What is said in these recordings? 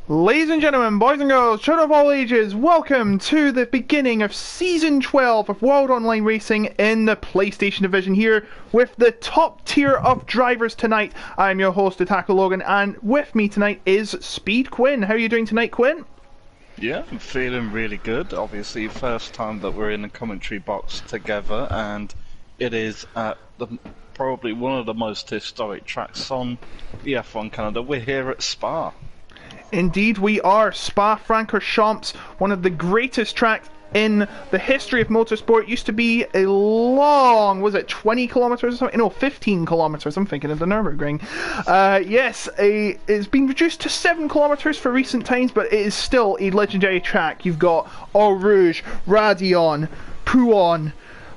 Ladies and gentlemen, boys and girls, children of all ages, welcome to the beginning of Season 12 of World Online Racing in the PlayStation Division here with the top tier of drivers tonight. I'm your host, Attacker Logan, and with me tonight is Speed Quinn. How are you doing tonight, Quinn? Yeah, I'm feeling really good. Obviously, first time that we're in the commentary box together, and it is at probably one of the most historic tracks on the F1 calendar. We're here at Spa. Indeed we are. Spa-Francorchamps, one of the greatest tracks in the history of motorsport. Used to be a long, was it 20 kilometers or something? No, 15 kilometers. I'm thinking of the Nürburgring. Yes, it's been reduced to 7 kilometers for recent times, but it is still a legendary track. You've got Eau Rouge, Radion, Pouhon,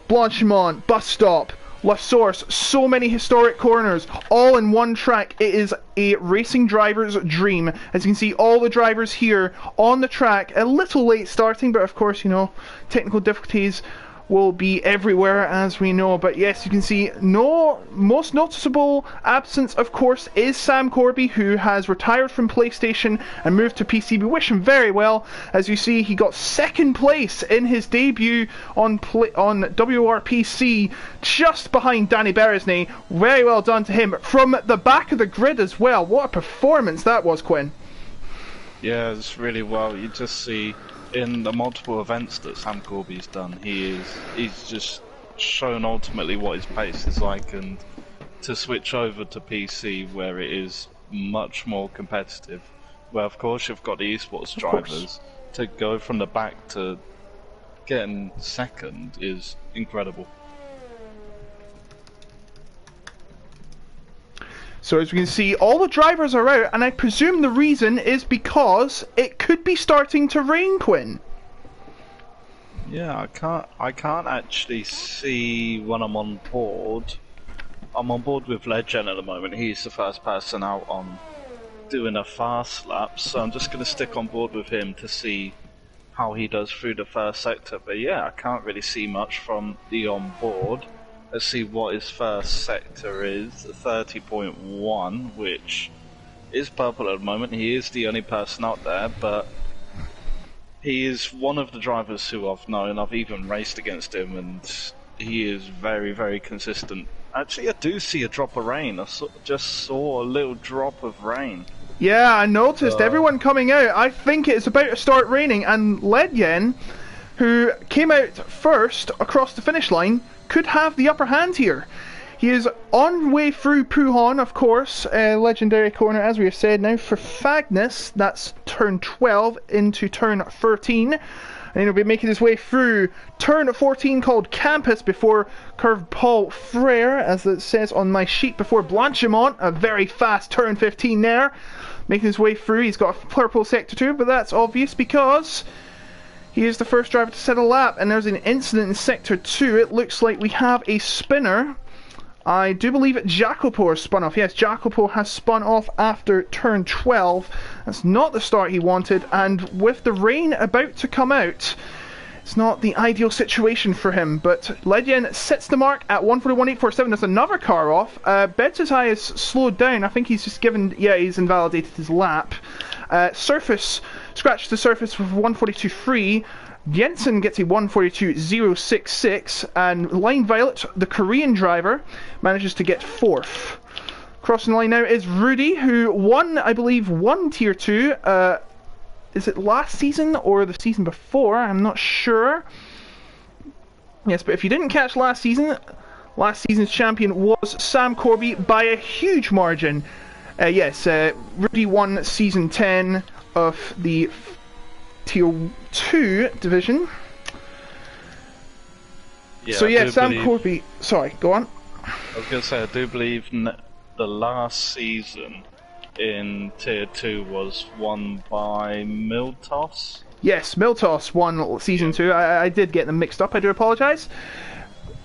Blanchimont, Bus Stop, La Source, so many historic corners, all in one track. It is a racing driver's dream. As you can see, all the drivers here on the track, a little late starting, but of course, you know, technical difficulties will be everywhere, as we know. But yes, you can see most noticeable absence, of course, is Sam Corby, who has retired from PlayStation and moved to PC. We wish him very well. As you see, he got second place in his debut on WOR PC, just behind Danny Beresney. Very well done to him from the back of the grid as well. What a performance that was, Quinn. Yeah, it's really well. You just see in the multiple events that Sam Corby's done, he's just shown ultimately what his pace is like, and to switch over to PC where it is much more competitive, where of course you've got the esports drivers, to go from the back to getting second is incredible. So as we can see, all the drivers are out, and I presume the reason is because it could be starting to rain, Quinn. Yeah, I can't actually see when I'm on board. I'm on board with Legend at the moment. He's the first person out on doing a fast lap, so I'm just going to stick on board with him to see how he does through the first sector. But yeah, I can't really see much from the on board. Let's see what his first sector is, 30.1, which is purple at the moment. He is the only person out there, but he is one of the drivers who I've known. I've even raced against him, and he is very, very consistent. Actually, I do see a drop of rain. I just saw a little drop of rain. Yeah, I noticed everyone coming out. I think it's about to start raining, and Ledyen, who came out first across the finish line, could have the upper hand here. He is on way through Pouhon, of course, legendary corner, as we have said. Now for Fagnus, that's turn 12 into turn 13. And he'll be making his way through turn 14 called Campus before curved Paul Frere, as it says on my sheet, before Blanchimont, a very fast turn 15 there. Making his way through, he's got a purple sector 2, but that's obvious because he is the first driver to set a lap, and there's an incident in Sector 2. It looks like we have a spinner. I do believe Jacopo has spun off. Yes, Jacopo has spun off after turn 12. That's not the start he wanted, and with the rain about to come out, it's not the ideal situation for him. But Ledyen sets the mark at 141.847. There's another car off. Bedzai has slowed down. I think he's just given... Yeah, he's invalidated his lap. Surface scratched the surface with 142.3. Jensen gets a 142.066, and Line Violet, the Korean driver, manages to get 4th. Crossing the line now is Rudy, who won, I believe, Tier 2. Is it last season or the season before? I'm not sure. Yes, but if you didn't catch last season's champion was Sam Corby by a huge margin. Yes, Rudy won Season 10 of the Tier 2 division. Yeah, so yeah, Sam Corby... Sorry, go on. I was going to say, I do believe the last season in Tier 2 was won by Miltos. Yes, Miltos won Season 2. I did get them mixed up, I do apologise.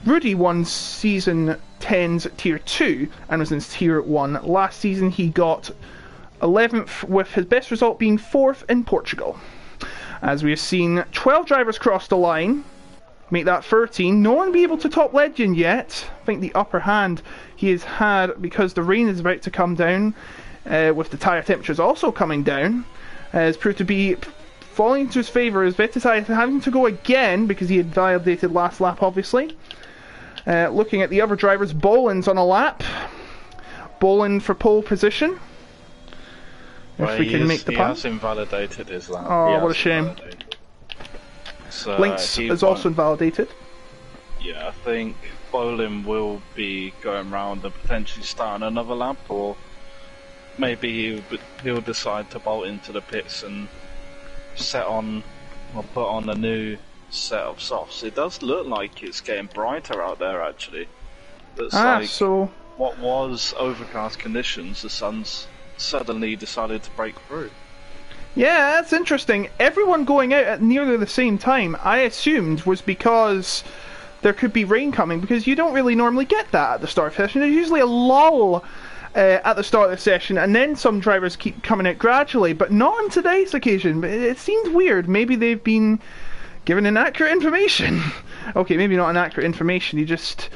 Rudy won Season 10's Tier 2 and was in Tier 1. Last season he got 11th, with his best result being 4th in Portugal. As we have seen, 12 drivers cross the line, make that 13. No one will be able to top Legend yet. I think the upper hand he has had because the rain is about to come down, with the tyre temperatures also coming down. has proved to be falling into his favour, as Vetisai having to go again because he had validated last lap, obviously. Looking at the other drivers, Boland's on a lap. Boland for pole position. If we can make the pun. He has invalidated his lap. Oh, what a shame. So, Lynx is also invalidated. Yeah, I think Boland will be going round and potentially starting another lap, or maybe he'll decide to bolt into the pits and set on or put on a new set of softs. It does look like it's getting brighter out there, actually. It's so what was overcast conditions, the sun's suddenly decided to break through. Yeah, that's interesting. Everyone going out at nearly the same time, I assumed, was because there could be rain coming, because you don't really normally get that at the start of the session. There's usually a lull at the start of the session, and then some drivers keep coming out gradually, but not on today's occasion. It seems weird. Maybe they've been given inaccurate information. Okay, maybe not inaccurate information. They just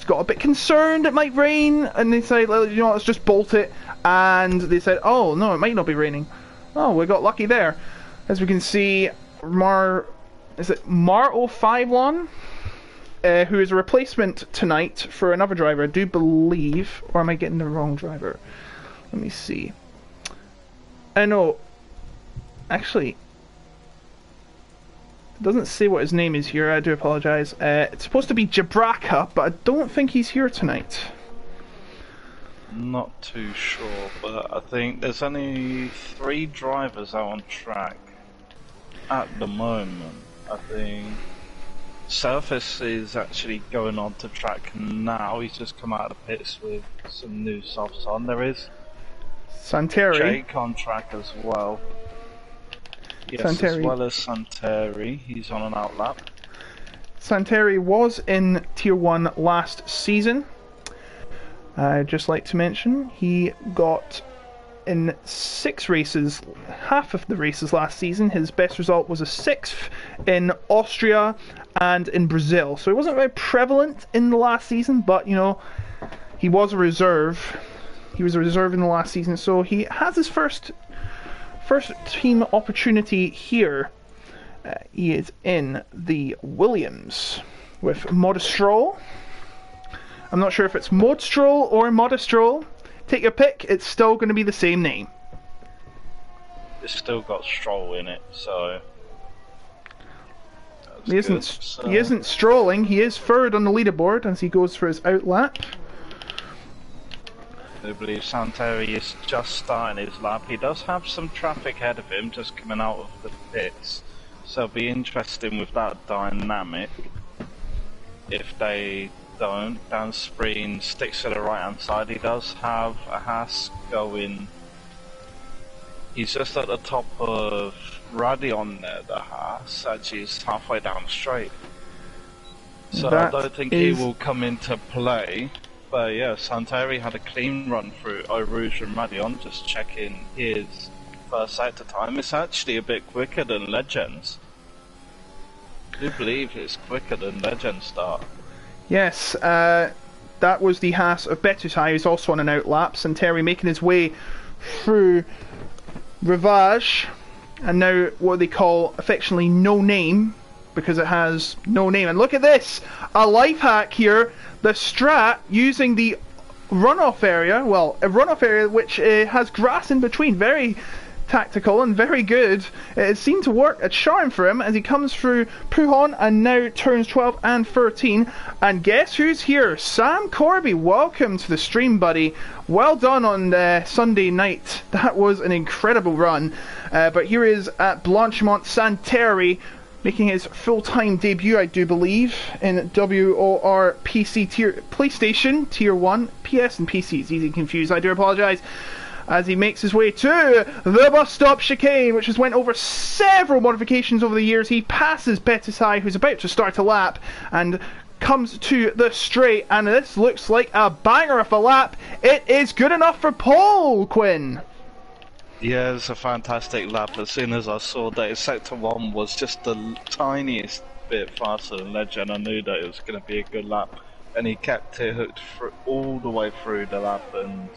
got a bit concerned it might rain, and they said, you know, let's just bolt it. And they said, oh no, it might not be raining. Oh, we got lucky there. As we can see, Mar051, who is a replacement tonight for another driver, I do believe, or am I getting the wrong driver? Let me see. No, actually, it doesn't say what his name is here, I do apologise. It's supposed to be Jabraka, but I don't think he's here tonight. Not too sure, but I think there's only 3 drivers out on track at the moment. I think Surface is actually going on to track now. He's just come out of the pits with some new softs on. There is Santeri. Jake on track as well. Yes, Santeri. as well as Santeri. He's on an outlap. Santeri was in Tier 1 last season. I'd just like to mention he got in 6 races, half of the races last season. His best result was a 6th in Austria and in Brazil. So he wasn't very prevalent in the last season, but you know, he was a reserve. He was a reserve in the last season, so he has his first team opportunity here. He is in the Williams with Modestroll. I'm not sure if it's Modestroll or Modestroll. Take your pick, it's still going to be the same name. It's still got Stroll in it, so... He isn't strolling, he is third on the leaderboard as he goes for his outlap. I believe Santeri is just starting his lap. He does have some traffic ahead of him, just coming out of the pits. So it'll be interesting with that dynamic. If they don't, Dan Spreen sticks to the right hand side. He does have a Haas going. He's just at the top of Radion there, the Haas. Actually, he's halfway down the straight. So I don't think he will come into play. But yeah, Santeri had a clean run through Eau Rouge and Radion, just checking his first sector time. It's actually a bit quicker than Legends. I do believe it's quicker than Legends start. Yes, that was the Haas of Betusai, who's also on an outlap. Santeri making his way through Rivage, and now what they call affectionately No Name, because it has no name. And look at this! A life hack here! The Strat using the runoff area, well, a runoff area which has grass in between. Very tactical and very good. It seemed to work a charm for him as he comes through Pujon and now turns 12 and 13. And guess who's here? Sam Corby, welcome to the stream, buddy. Well done on Sunday night. That was an incredible run. But here is at Blanchimont Santeri, making his full-time debut, I do believe, in WOR PC PlayStation Tier 1. PS and PC is easy to confuse, I do apologise. As he makes his way to the bus stop chicane, which has went over several modifications over the years. He passes Betisai, who's about to start a lap, and comes to the straight, and this looks like a banger of a lap. It is good enough for Paul, Quinn. Yeah, it's a fantastic lap. As soon as I saw that Sector 1 was just the tiniest bit faster than Legend, I knew that it was going to be a good lap. And he kept it hooked through, all the way through the lap, and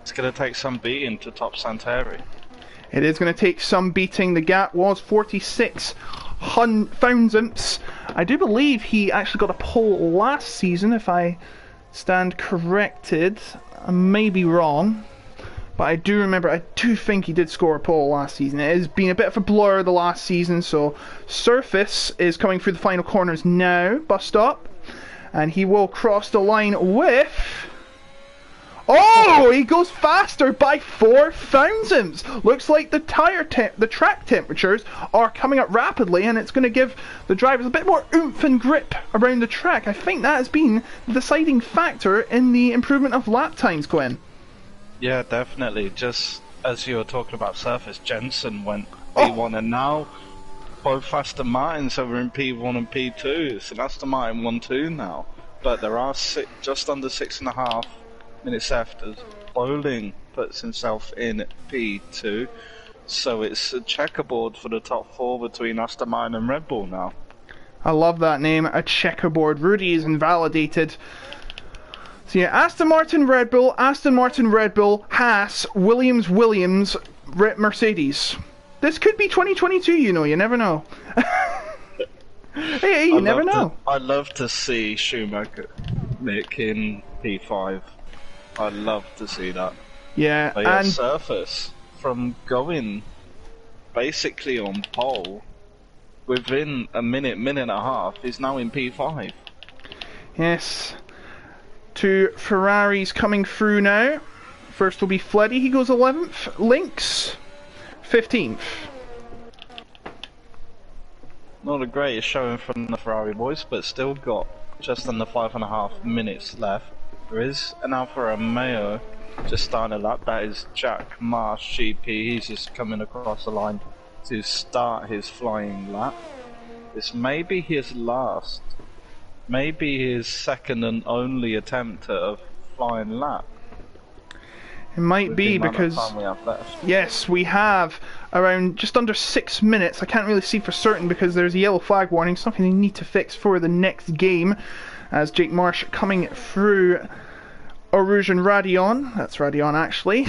it's going to take some beating to top Santeri. It is going to take some beating. The gap was 46 thousandths. I do believe he actually got a pole last season, if I stand corrected. I may be wrong, but I do think he did score a pole last season. It has been a bit of a blur the last season, so Surface is coming through the final corners now, bus stop, and he will cross the line with... Oh, he goes faster by 4 thousandths. Looks like the track temperatures are coming up rapidly, and it's going to give the drivers a bit more oomph and grip around the track. I think that has been the deciding factor in the improvement of lap times, Gwen. Yeah, definitely. Just as you were talking about surface, Jensen went P1, and now both Aston Martins are in P1 and P2. So Aston Martin 1-2 now, but there are just under 6.5 minutes after. Bowling puts himself in P2, so it's a checkerboard for the top 4 between Aston Martin and Red Bull now. I love that name, a checkerboard. Rudy is invalidated. So yeah, Aston Martin, Red Bull, Haas, Williams, Mercedes. This could be 2022, you know, you never know. hey, you never know. I'd love to see Schumacher Mick in P5. I'd love to see that. Yeah, but yeah, and Surface, from going basically on pole within a minute and a half, is now in P5. Yes. 2 Ferraris coming through now. First will be Fleddy, he goes 11th. Lynx, 15th. Not the greatest showing from the Ferrari boys, but still got just under 5.5 minutes left. There is an Alfa Romeo just starting a lap. That is Jack Marsh, GP. He's just coming across the line to start his flying lap. This may be his last, maybe his second and only attempt at a flying lap. It might be because yes, we have around just under 6 minutes. I can't really see for certain because there's a yellow flag warning, something they need to fix for the next game. As Jake Marsh coming through Rouge and Radion, that's Radion actually,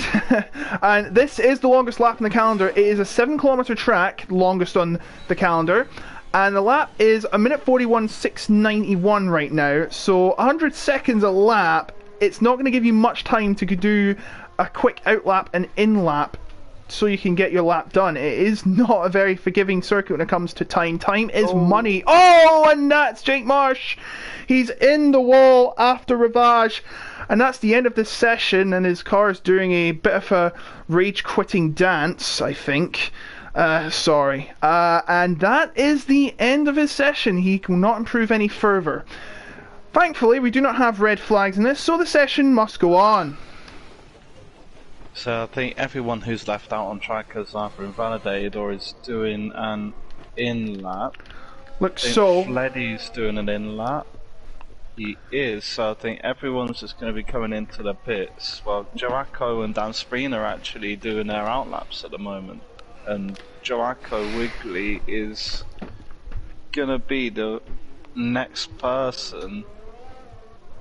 and this is the longest lap in the calendar. It is a 7-kilometer track, longest on the calendar, and the lap is 1:41.691 right now, so 100 seconds a lap. It's not going to give you much time to do a quick out lap and in lap so you can get your lap done. It is not a very forgiving circuit when it comes to time. Time is money. Oh, and that's Jake Marsh. He's in the wall after Rivage. And that's the end of this session, and his car is doing a bit of a rage-quitting dance, I think. Sorry. And that is the end of his session. He will not improve any further. Thankfully, we do not have red flags in this, so the session must go on. So I think everyone who's left out on track has either invalidated or is doing an in-lap. Looks so. Fleddy's doing an in-lap. He is, so I think everyone's just going to be coming into the pits. Well, Joaco and Dan Spreen are actually doing their outlaps at the moment. And Joaco Wigley is going to be the next person,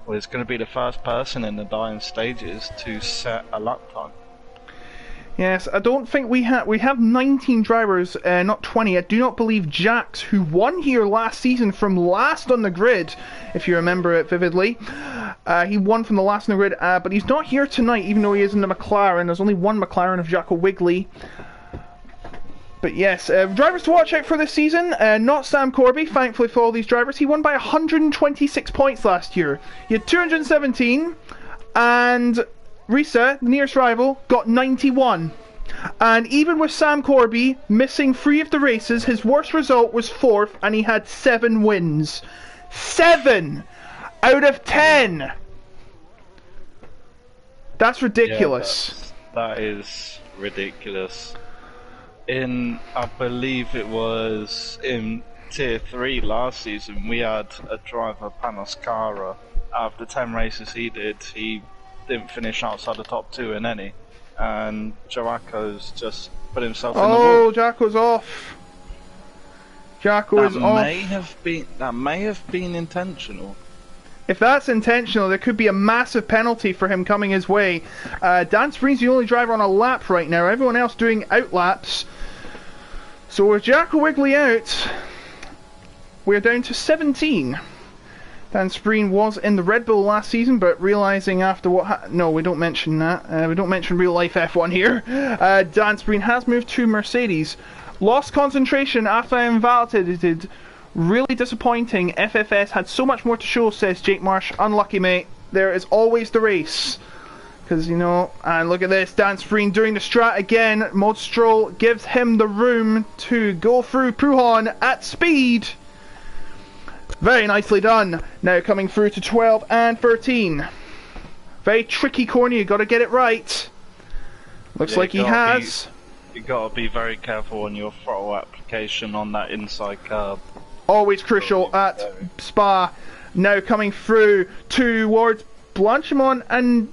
well, it's going to be the first person in the dying stages to set a lap time. Yes, I don't think we have 19 drivers, not 20. I do not believe Jax, who won here last season from last on the grid, if you remember it vividly. He won from the last on the grid, but he's not here tonight, even though he is in the McLaren. There's only one McLaren of Jaco Wigley. But yes, drivers to watch out for this season, not Sam Corby, thankfully for all these drivers. He won by 126 points last year. He had 217, and Risa, the nearest rival, got 91. And even with Sam Corby missing 3 of the races, his worst result was 4th, and he had 7 wins. 7 out of 10! That's ridiculous. Yeah, that is ridiculous. I believe it was in Tier 3 last season, we had a driver, Panos Cara. Out of the 10 races he did, he didn't finish outside the top 2 in any. And Joaco's just put himself in the wall. Oh, Joaco's off. Joaco is off. That may have been intentional. If that's intentional, there could be a massive penalty for him coming his way. Dan Spreen's the only driver on a lap right now. Everyone else doing out laps. So with Jackal Wiggly out, we're down to 17. Dan Spreen was in the Red Bull last season, but realising after what no, we don't mention that. We don't mention real life F1 here. Dan Spreen has moved to Mercedes. Lost concentration after I invalidated. Really disappointing. FFS had so much more to show, says Jake Marsh. Unlucky, mate. There is always the race. Because, you know, and look at this. Dan Spreen doing the strat again. Mod Stroll gives him the room to go through Pruhan at speed. Very nicely done. Now coming through to 12 and 13. Very tricky corner. You got to get it right. Looks like he has. You got to be very careful on your throttle application on that inside curb. Always crucial at Spa. Now coming through towards Blanchimont, and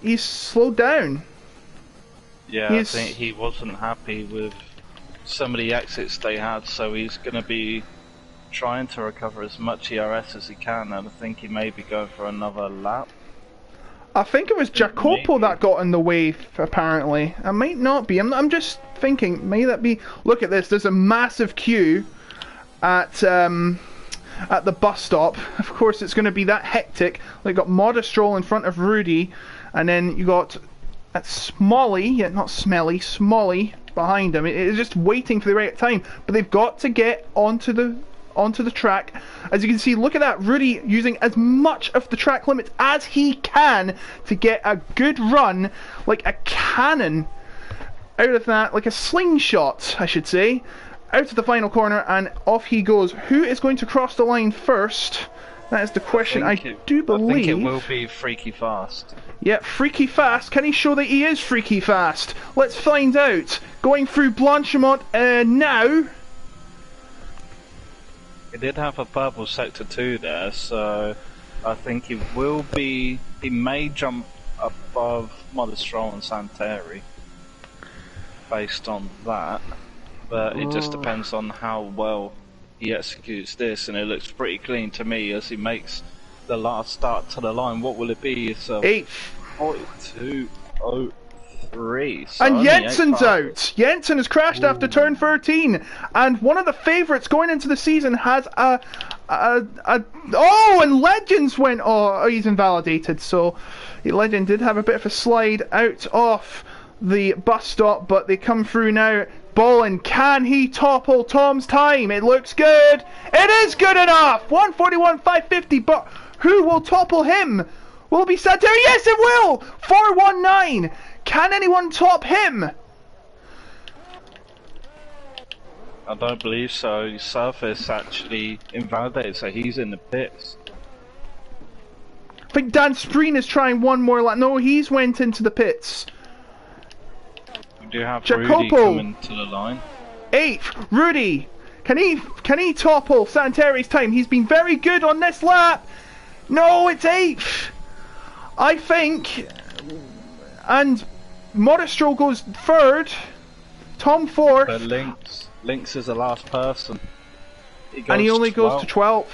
he's slowed down. Yeah, I think he wasn't happy with some of the exits they had, so he's going to be trying to recover as much ERS as he can, and I think he may be going for another lap. I think it was Jacopo that got in the way, apparently. It might not be. I'm just thinking, may that be... Look at this, there's a massive queue at the bus stop. Of course, it's going to be that hectic. They got Modest Stroll in front of Rudy, and then you got Smolly, yeah, not Smelly, Smolly behind him. It's just waiting for the right time, but they've got to get onto the track. As you can see, look at that, Rudy using as much of the track limits as he can to get a good run, like a cannon out of that, like a slingshot, I should say, out of the final corner, and off he goes. Who is going to cross the line first? That is the question. I do believe... I think it will be Freaky Fast. Yeah, Freaky Fast. Can he show that he is Freaky Fast? Let's find out. Going through Blanchimont now. He did have a purple sector 2 there, so I think he will be... He may jump above Modest Stroll and Santeri based on that, but it just depends on how well he executes this, and it looks pretty clean to me as he makes the last start to the line. What will it be? It's 42.03. So and Jensen's out. Jensen has crashed after turn 13, and one of the favourites going into the season has and Legends went. Oh, he's invalidated. So Legend did have a bit of a slide out off the bus stop, but they come through now. Bolin, can he topple Tom's time? It looks good. It is good enough. 141.550, but who will topple him? Will it be Santeri? Yes, it will. 419. Can anyone top him? I don't believe so. Surface actually invalidated, so he's in the pits. I think Dan Spreen is trying one more lap. No, he's went into the pits. Do you have Jacopo Rudy coming to the line? 8th, Rudy. Can he topple Santeri's time? He's been very good on this lap. No, it's 8th. I think. And Modest Stroll goes 3rd. Tom 4th. But Lynx is the last person. And he only goes to 12th.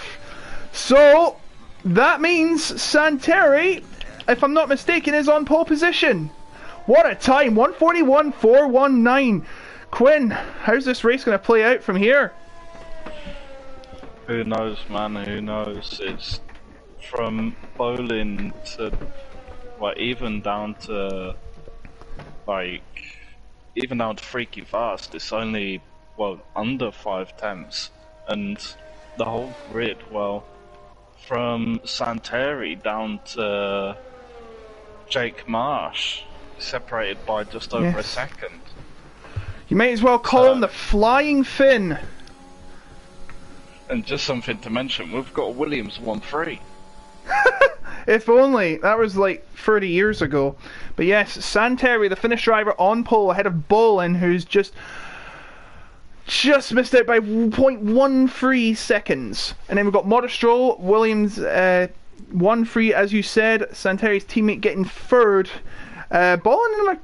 So that means Santeri, if I'm not mistaken, is on pole position. What a time! 141.419. Quinn, how's this race going to play out from here? Who knows, man? Who knows? It's from bowling to, well, even down to Freaky Fast. It's only, well, under 5/10, and the whole grid, well, from Santeri down to Jake Marsh, separated by just over a second. You may as well call him the Flying Finn. And just something to mention, we've got Williams 1-3. If only. That was like 30 years ago. But yes, Santeri, the Finnish driver, on pole ahead of Bolin, who's just missed out by 0.13 seconds. And then we've got Modest Stroll, Williams 1-3, as you said. Santeri's teammate getting 3rd. Bolin and a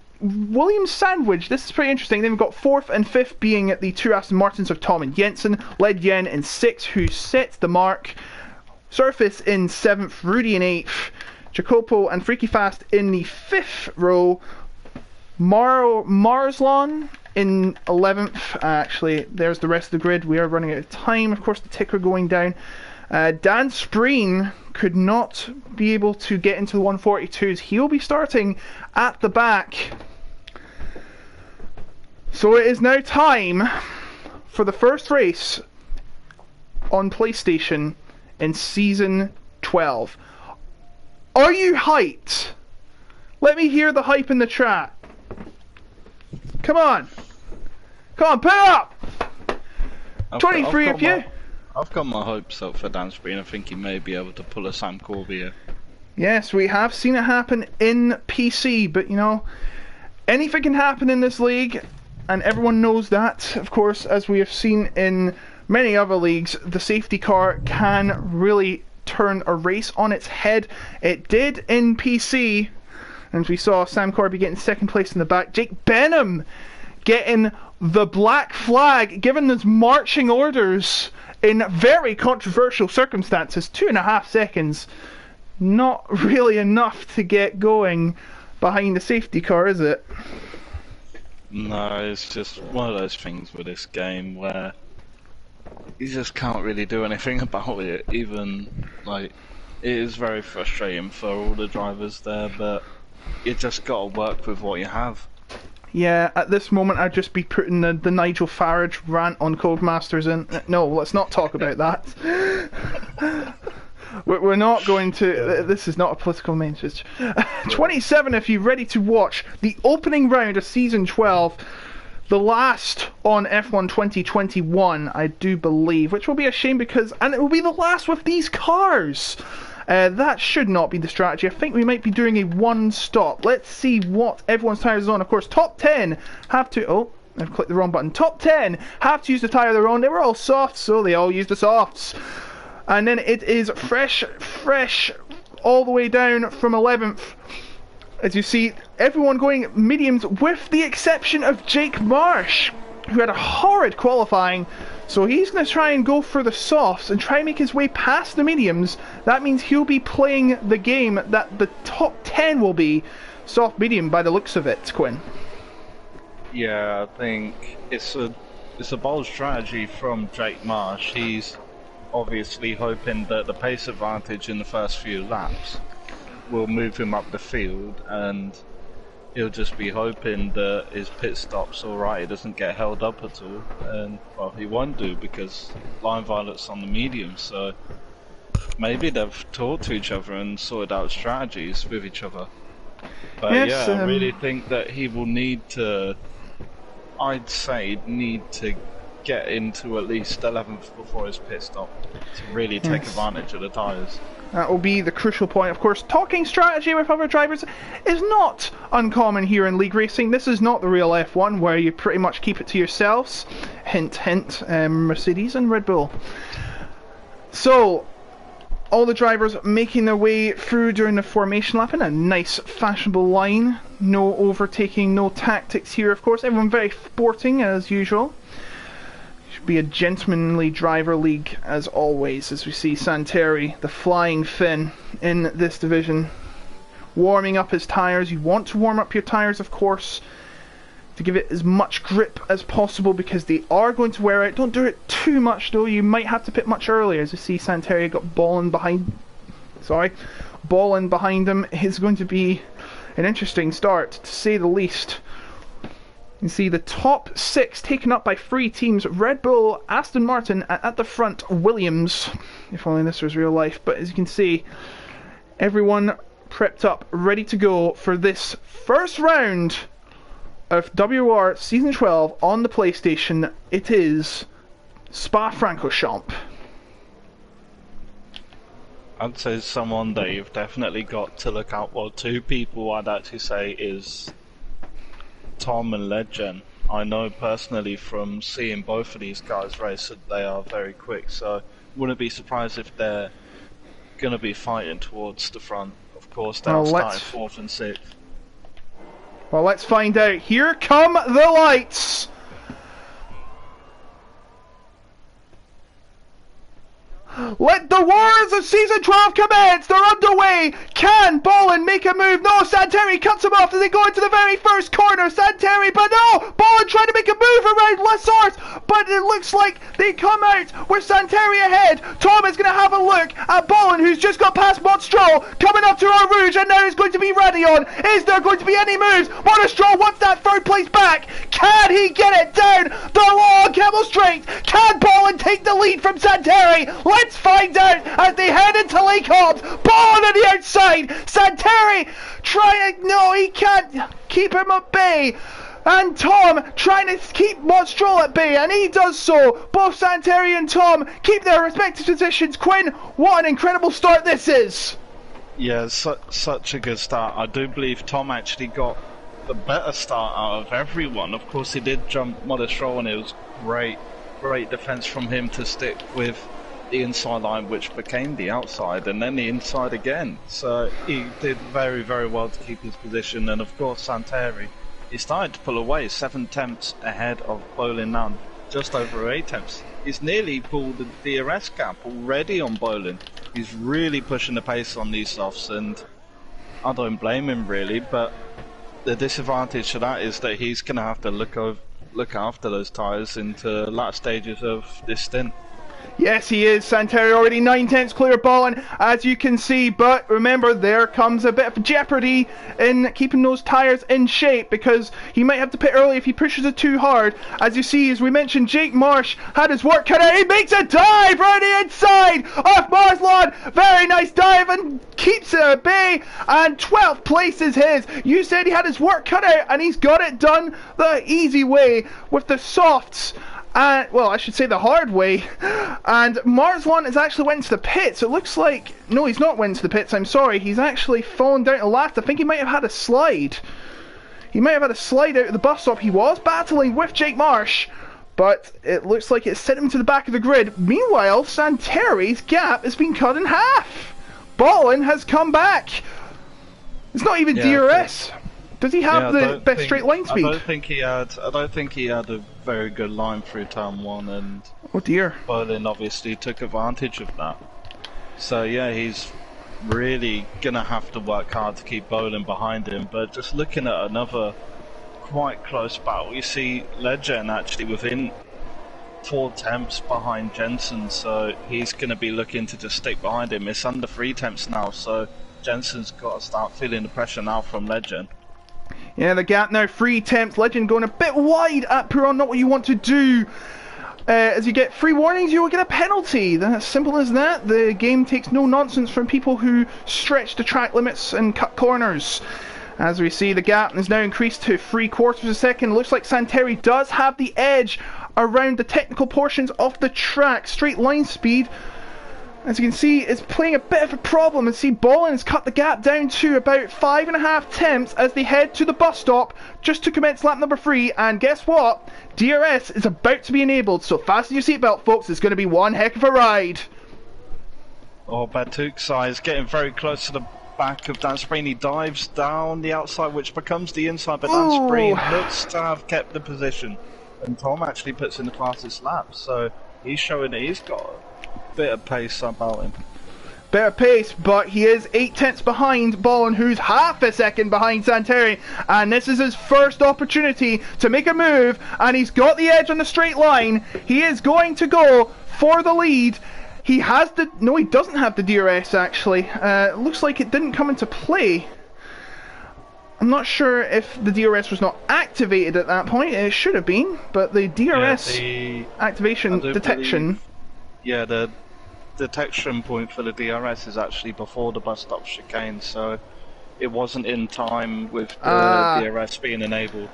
Williams sandwich. This is pretty interesting. Then we've got 4th and 5th being the two Aston Martins of Tom and Jensen. Led Yen in 6th, who set the mark. Surface in 7th, Rudy in 8th, Jacopo and Freaky Fast in the 5th row, Marslon in 11th. Actually, there's the rest of the grid. We are running out of time. Of course, the ticker going down. Dan Spreen could not be able to get into the 142s. He'll be starting at the back. So it is now time for the first race on PlayStation in Season 12. Are you hyped? Let me hear the hype in the chat. Come on. Come on, put it up! 23 of you. I've got my hopes up for Dan Spreen. I think he may be able to pull a Sam Corby here. Yes, we have seen it happen in PC, but you know, anything can happen in this league, and everyone knows that. Of course, as we have seen in many other leagues, the safety car can really turn a race on its head. It did in PC, and we saw Sam Corby getting second place in the back. Jake Benham getting the black flag, given his marching orders in very controversial circumstances. 2.5 seconds. Not really enough to get going behind the safety car, is it? No, it's just one of those things with this game where you just can't really do anything about it. Even, like, it is very frustrating for all the drivers there, but you just gotta work with what you have. Yeah, at this moment I'd just be putting the Nigel Farage rant on Codemasters in. No, let's not talk about that. We're not going to... This is not a political message. 27 if you're ready to watch the opening round of Season 12. The last on F1 2021, I do believe. Which will be a shame because... And it will be the last with these cars. That should not be the strategy. I think we might be doing a one-stop. Let's see what everyone's tyres is on. Of course, top 10 have to... Oh, I've clicked the wrong button. Top 10 have to use the tyre of their own. They were all softs, so they all use the softs. And then it is fresh, all the way down from 11th. As you see, everyone going mediums with the exception of Jake Marsh, who had a horrid qualifying. So he's going to try and go for the softs and try and make his way past the mediums. That means he'll be playing the game that the top 10 will be soft medium by the looks of it, Quinn. Yeah, I think it's a bold strategy from Jake Marsh. He's obviously hoping that the pace advantage in the first few laps will move him up the field, and he'll just be hoping that his pit stop's alright, he doesn't get held up at all, and well, he won't do because line violet's on the medium, so maybe they've talked to each other and sorted out strategies with each other. But yes, yeah, I really think that he will need to, I'd say, get into at least 11th before his pit stop to really take advantage of the tyres. That will be the crucial point. Of course, talking strategy with other drivers is not uncommon here in league racing. This is not the real F1 where you pretty much keep it to yourselves. Hint, hint, Mercedes and Red Bull. So, all the drivers making their way through during the formation lap in a nice, fashionable line. No overtaking, no tactics here, of course. Everyone very sporting as usual. Be a gentlemanly driver league as always, as we see Santeri, the flying Finn, in this division, warming up his tyres. You want to warm up your tyres, of course, to give it as much grip as possible because they are going to wear out. Don't do it too much though. You might have to pit much earlier. As you see, Santeri got balling behind him. It's going to be an interesting start, to say the least. You see the top 6 taken up by 3 teams: Red Bull, Aston Martin, and at the front, Williams. If only this was real life. But as you can see, everyone prepped up, ready to go for this first round of WOR Season 12 on the PlayStation. It is Spa-Francorchamps. I'd say someone that you've definitely got to look out for. 2 people I'd actually say is Tom and Legend. I know personally from seeing both of these guys race that they are very quick, so wouldn't be surprised if they're going to be fighting towards the front. Of course, they're starting 4th and 6th. Well, let's find out. Here come the lights! Let the Wars of Season 12 commence! They're underway! Can Ballin make a move? No, Santeri cuts him off as they go into the very first corner. Santeri, but no! Ballin trying to make a move around Lasart, but it looks like they come out with Santeri ahead. Tom is going to have a look at Ballin, who's just got past Monstro, coming up to our Rouge, and now is going to be Radion. Is there going to be any moves? Monstro wants that third place back. Can he get it down the long Camel Straight? Can Ballin take the lead from Santeri? Let's find out as they head into Lake Hobbs. Ballin on the outside. Santeri trying. No, he can't keep him at bay. And Tom trying to keep Monstro at bay, and he does so. Both Santeri and Tom keep their respective positions. Quinn, what an incredible start this is. Yeah, such a good start. I do believe Tom actually got the better start out of everyone. Of course, he did jump Monstro, and it was great defense from him to stick with the inside line, which became the outside, and then the inside again. So he did very well to keep his position. And of course, Santeri, he started to pull away, 7 attempts ahead of Bolin now, just over 8 attempts. He's nearly pulled the DRS gap already on Bolin. He's really pushing the pace on these softs, and I don't blame him really, but the disadvantage to that is that he's going to have to look after those tyres into last stages of this stint. Yes, he is. Santeri already 9/10 clear of Ballin, as you can see, but remember, there comes a bit of jeopardy in keeping those tyres in shape, because he might have to pit early if he pushes it too hard. As you see, as we mentioned, Jake Marsh had his work cut out. He makes a dive right the inside of Marsland. Very nice dive, and keeps it at bay, and 12th place is his. You said he had his work cut out, and he's got it done the easy way with the softs. Well, I should say the hard way. And Marswan has actually went to the pits. It looks like... No, he's not went to the pits, I'm sorry. He's actually fallen down to last. I think he might have had a slide. He might have had a slide out of the bus stop. He was battling with Jake Marsh, but it looks like it sent him to the back of the grid. Meanwhile, Santeri's gap has been cut in half. Ballin has come back. It's not even DRS. Does he have the best straight line speed? I don't think he had a very good line through turn 1, and oh dear, Berlin obviously took advantage of that. So yeah, he's really gonna have to work hard to keep Bolin behind him. But just looking at another quite close battle, you see Legend actually within 4 attempts behind Jensen, so he's gonna be looking to just stick behind him. It's under 3 attempts now, so Jensen's got to start feeling the pressure now from Legend. Yeah, the gap now 3 attempts. Legend going a bit wide at Puron, not what you want to do. As you get 3 warnings, you will get a penalty. That's simple as that. The game takes no nonsense from people who stretch the track limits and cut corners. As we see, the gap is now increased to 3/4 of a second. Looks like Santeri does have the edge around the technical portions of the track. Straight line speed, as you can see, is playing a bit of a problem. And see, Ballin has cut the gap down to about 5.5 attempts as they head to the bus stop just to commence lap number 3. And guess what? DRS is about to be enabled, so fasten your seatbelt, folks. It's going to be one heck of a ride. Oh, Batuksai is getting very close to the back of Dan Spreen. He dives down the outside, which becomes the inside, but Dan Spreen looks to have kept the position. And Tom actually puts in the fastest lap, so he's showing that he's got bit of pace about him. Bit of pace, but he is 8/10 behind Ballin, who's half a second behind Santeri, and this is his first opportunity to make a move, and he's got the edge on the straight line. He is going to go for the lead. He has the... No, he doesn't have the DRS actually. Looks like it didn't come into play. I'm not sure if the DRS was not activated at that point. It should have been, but the DRS activation detection... Yeah, the detection point for the DRS is actually before the bus stop chicane, so it wasn't in time with the DRS being enabled.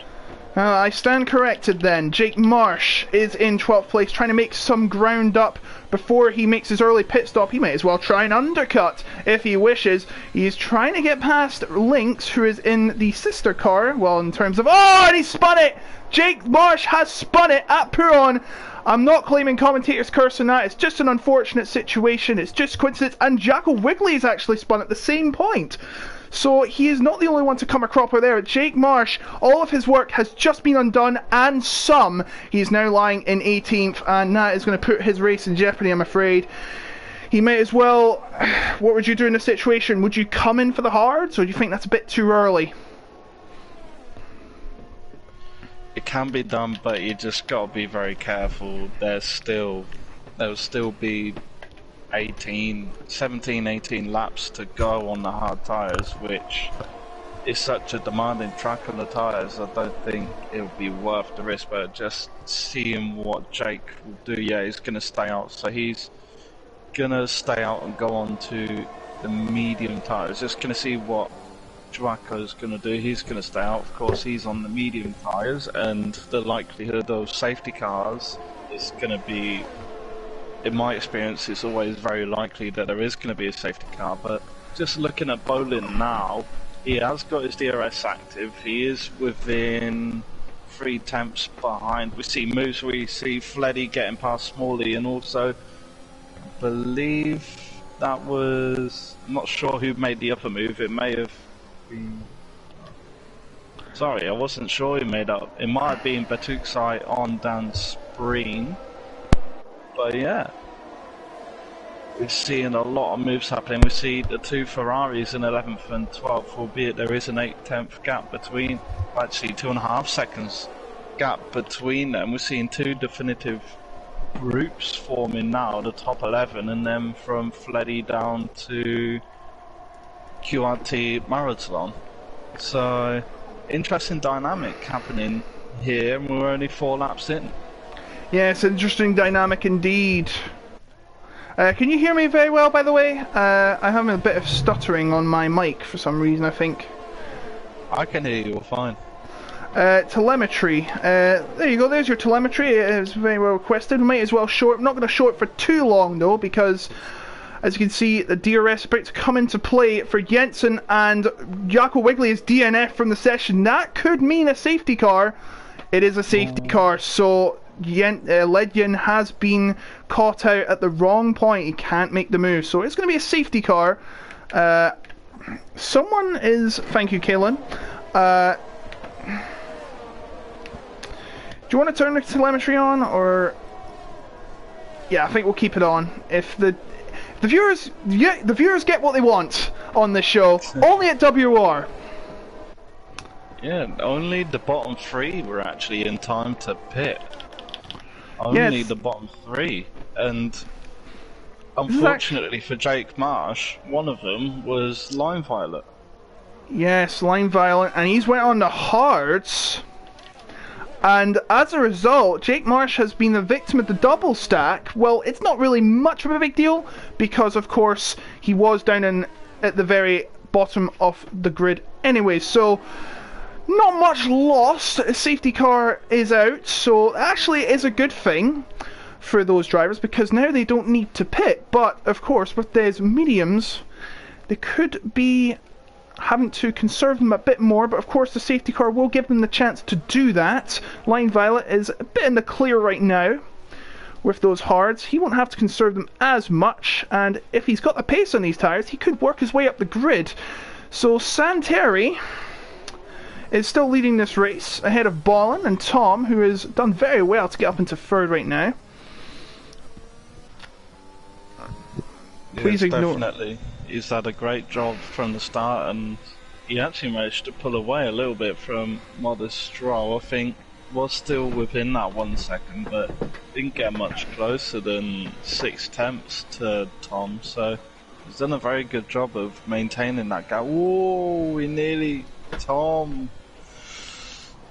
I stand corrected then. Jake Marsh is in 12th place, trying to make some ground up before he makes his early pit stop. He might as well try and undercut if he wishes. He's trying to get past Lynx, who is in the sister car. Well, in terms of... Oh, and he spun it! Jake Marsh has spun it at Puron. I'm not claiming commentator's curse on that. It's just an unfortunate situation. It's just coincidence. And Jackal Wiggly's actually spun at the same point. So he is not the only one to come a cropper there. Jake Marsh, all of his work has just been undone, and some. He's now lying in 18th, and that is going to put his race in jeopardy, I'm afraid. he might as well... What would you do in this situation? Would you come in for the hards, or do you think that's a bit too early? It can be done, but you just got to be very careful. There'll still be 17, 18 laps to go on the hard tyres, which is such a demanding track on the tyres. I don't think it would be worth the risk, but just seeing what Jake will do, yeah, he's going to stay out. So he's going to stay out and go on to the medium tyres. Just going to see what Draco's going to do. He's going to stay out. Of course, he's on the medium tyres, and the likelihood of safety cars is going to be, in my experience, it's always very likely that there is going to be a safety car. But just looking at Bolin now, he has got his DRS active. He is within 3 tenths behind. We see moves, we see Fleddy getting past Smalley, and also I believe that was, I'm not sure who made the upper move. It may have been, sorry, I wasn't sure who made up. It might have been Batuksai on Dan Spreen. But yeah, we're seeing a lot of moves happening. We see the 2 Ferraris in 11th and 12th, albeit there is an 8/10 gap between, actually 2.5 seconds gap between them. We're seeing 2 definitive groups forming now, the top 11, and then from Fleddy down to QRT Marathon. So, interesting dynamic happening here, and we're only 4 laps in. Yeah, it's an interesting dynamic indeed. Can you hear me very well, by the way? I'm having a bit of stuttering on my mic for some reason, I think. I can hear you fine. Telemetry. There you go, there's your telemetry. It is very well requested. We might as well show it. I'm not going to show it for too long, though, because as you can see, the DRS is about to come into play for Jensen, and Jaco Wigley is DNF from the session. That could mean a safety car. It is a safety car, so Ledjen has been caught out at the wrong point. He can't make the move, so it's going to be a safety car. Someone is... Thank you, Kaylin. Do you want to turn the telemetry on, or... Yeah, I think we'll keep it on. If the viewers get what they want on this show, only at WOR. Yeah, only the bottom 3 were actually in time to pit. Only the bottom 3, and unfortunately for Jake Marsh, one of them was Line Violet. Yes, Line Violet, and he's went on the hards, and as a result, Jake Marsh has been the victim of the double stack. Well, it's not really much of a big deal, because of course he was down at the very bottom of the grid anyway, so not much lost. A safety car is out, so actually it is a good thing for those drivers, because now they don't need to pit. But of course, with these mediums, they could be having to conserve them a bit more, but of course the safety car will give them the chance to do that. Line Violet is a bit in the clear right now with those hards. He won't have to conserve them as much, and if he's got the pace on these tyres, he could work his way up the grid. So Santeri is still leading this race ahead of Ballin and Tom, who has done very well to get up into 3rd right now. Please ignore. Definitely. He's had a great job from the start, and he actually managed to pull away a little bit from Modest Stroll. I think was still within that 1 second, but didn't get much closer than 6 tenths to Tom, so he's done a very good job of maintaining that gap. Whoa, Tom,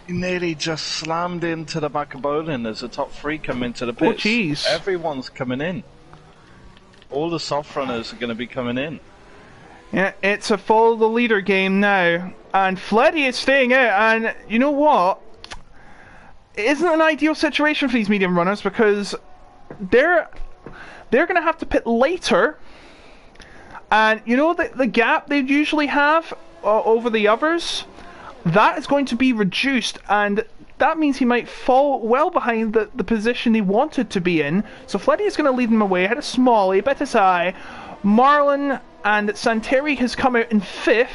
he nearly just slammed into the back of Bolin as the top 3 come into the pits. Oh, jeez. Everyone's coming in. All the soft runners are going to be coming in. Yeah, it's a follow the leader game now, and Fleddy is staying out, and you know what? It isn't an ideal situation for these medium runners, because they're going to have to pit later, and you know the gap they usually have over the others, that is going to be reduced, and that means he might fall well behind the position he wanted to be in. So Fleddy is going to lead them away ahead of Smalley, Betisai, Marlon, and Santeri has come out in 5th.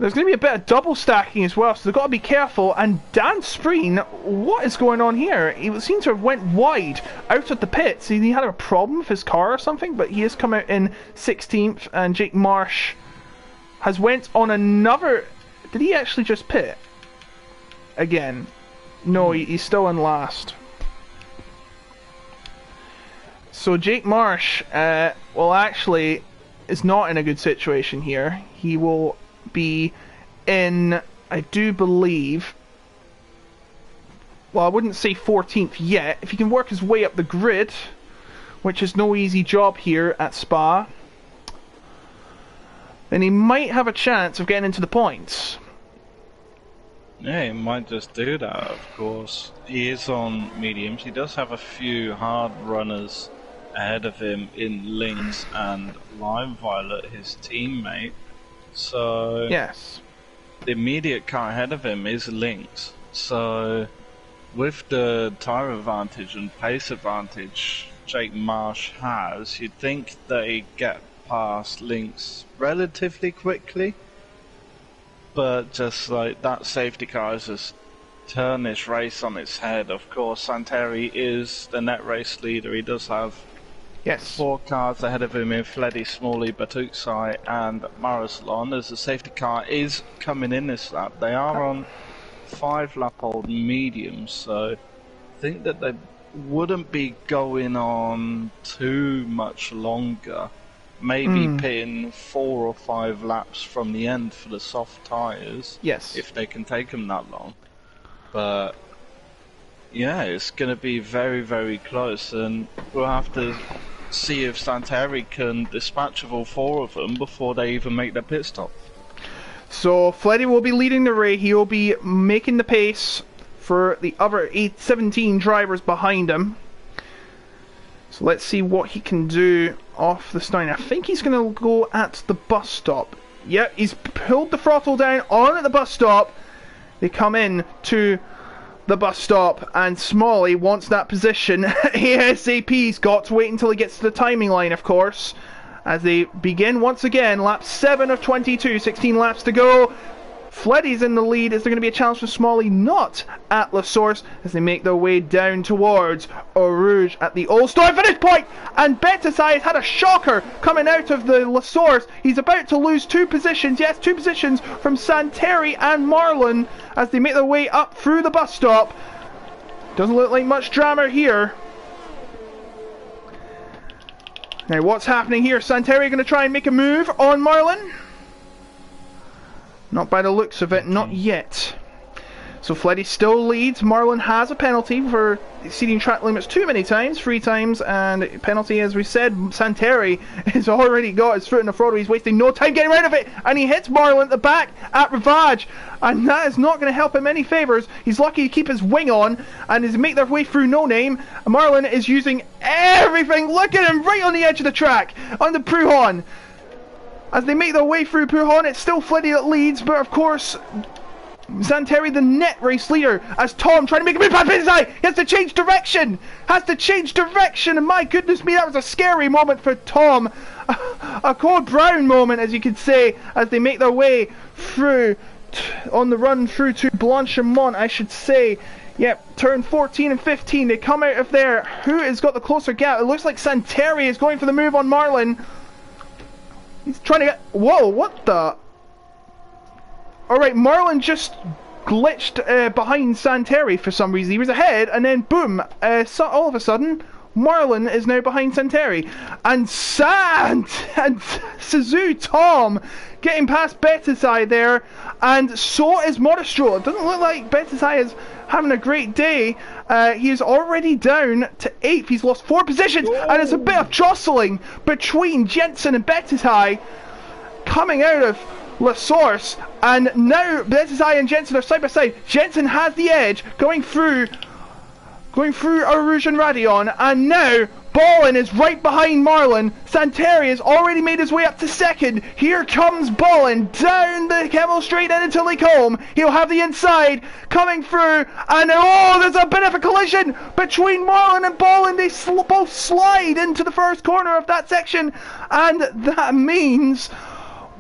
There's going to be a bit of double stacking as well, so they've got to be careful. And Dan Spreen, what is going on here? He seems to have went wide out of the pits. He had a problem with his car or something, but he has come out in 16th. And Jake Marsh has went on another... Did he actually just pit? Again. No, he's still in last. So Jake Marsh, well actually, is not in a good situation here. He will be in, I do believe, well, I wouldn't say 14th yet. If he can work his way up the grid, which is no easy job here at Spa, then he might have a chance of getting into the points. Yeah, he might just do that, of course. He is on mediums. He does have a few hard runners ahead of him in Lynx and Lime Violet, his teammate. So yes, the immediate car ahead of him is Lynx. So with the tyre advantage and pace advantage Jake Marsh has, you'd think they get past Lynx relatively quickly. But just like that safety car has just turned this race on its head. Of course, Santeri is the net race leader. He does have 4 cars ahead of him in Fleddy, Smalley, Batuksai and Maraslon, as the safety car is coming in this lap. They are on 5-lap-old mediums, so I think that they wouldn't be going on too much longer. Maybe pin 4 or 5 laps from the end for the soft tyres. Yes. If they can take them that long. But yeah, it's going to be very, very close, and we'll have to see if Santeri can dispatch of all 4 of them before they even make their pit stop. So Fleddy will be leading the race. He will be making the pace for the other 17 drivers behind him. So let's see what he can do off the start. I think he's going to go at the bus stop. Yep, he's pulled the throttle down on at the bus stop. They come in to the bus stop, and Smalley wants that position ASAP's got to wait until he gets to the timing line, of course, as they begin once again. Lap 7 of 22, 16 laps to go. Fleddy's in the lead. Is there going to be a challenge for Smalley? Not at La Source, as they make their way down towards Eau Rouge at the All-Star finish point. And Betasai has had a shocker coming out of the La Source. He's about to lose 2 positions. Yes, 2 positions from Santeri and Marlon as they make their way up through the bus stop. Doesn't look like much drama here. Now, what's happening here? Santeri going to try and make a move on Marlon? Not by the looks of it, not yet. So Fleddy still leads. Marlon has a penalty for exceeding track limits too many times, 3 times, and penalty, as we said. Santeri has already got his foot in the throttle. He's wasting no time getting rid of it, and he hits Marlon at the back at Rivage, and that is not going to help him any favours. He's lucky to keep his wing on, and as they make their way through No Name, Marlon is using everything. Look at him right on the edge of the track, on the Pruhon. As they make their way through Pruhon, it's still Fleddy that leads, but of course, Santeri, the net race leader, as Tom trying to make a move past Betasai. He has to change direction! And my goodness me, that was a scary moment for Tom. A Code Brown moment, as you could say, as they make their way through, on the run through to Blanchimont, I should say. Yep, turn 14 and 15, they come out of there. Who has got the closer gap? It looks like Santeri is going for the move on Marlon. He's trying to get... Whoa, what the... Alright, Marlon just glitched behind Santeri for some reason. He was ahead, and then boom, so all of a sudden, Marlon is now behind Santeri. And Suzu Tom getting past Betasai there, and so is Modestro. It doesn't look like Betasai is having a great day. He is already down to 8th. He's lost 4 positions. Whoa. And it's a bit of jostling between Jensen and Betasai coming out of La Source, and now Betasai and Jensen are side by side. Jensen has the edge going through Eau Rouge and Radion, and now Ballin is right behind Marlon. Santeri has already made his way up to 2nd. Here comes Ballin down the Kemal straight in until Lacombe. He'll have the inside coming through, and oh, there's a bit of a collision between Marlon and Ballin. They both slide into the first corner of that section, and that means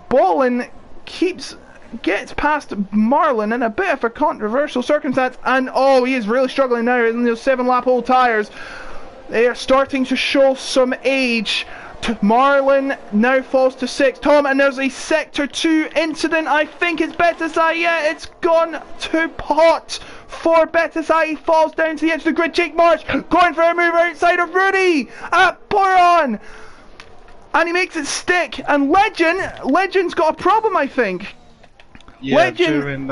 Ballin keeps gets past Marlin in a bit of a controversial circumstance, and oh, he is really struggling now in those 7-lap old tyres. They are starting to show some age. Marlin now falls to 6th. Tom, and there's a Sector 2 incident. I think it's Betasai. Yeah, it's gone to pot for Betasai. He falls down to the edge of the grid. Jake Marsh going for a move outside of Rudy at Boron. And he makes it stick. And Legend's got a problem, I think. Yeah, Legend...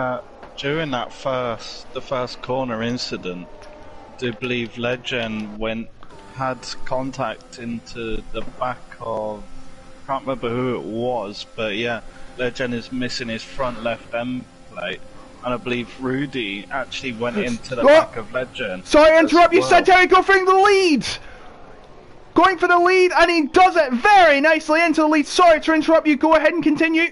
during the first corner incident, I do believe Legend had contact into the back of, can't remember who it was, but yeah, Legend is missing his front left end plate, and I believe Rudy actually went into the back of Legend. Sorry to interrupt you, Santeri, go for the lead! Going for the lead, and he does it very nicely into the lead. Sorry to interrupt you, go ahead and continue.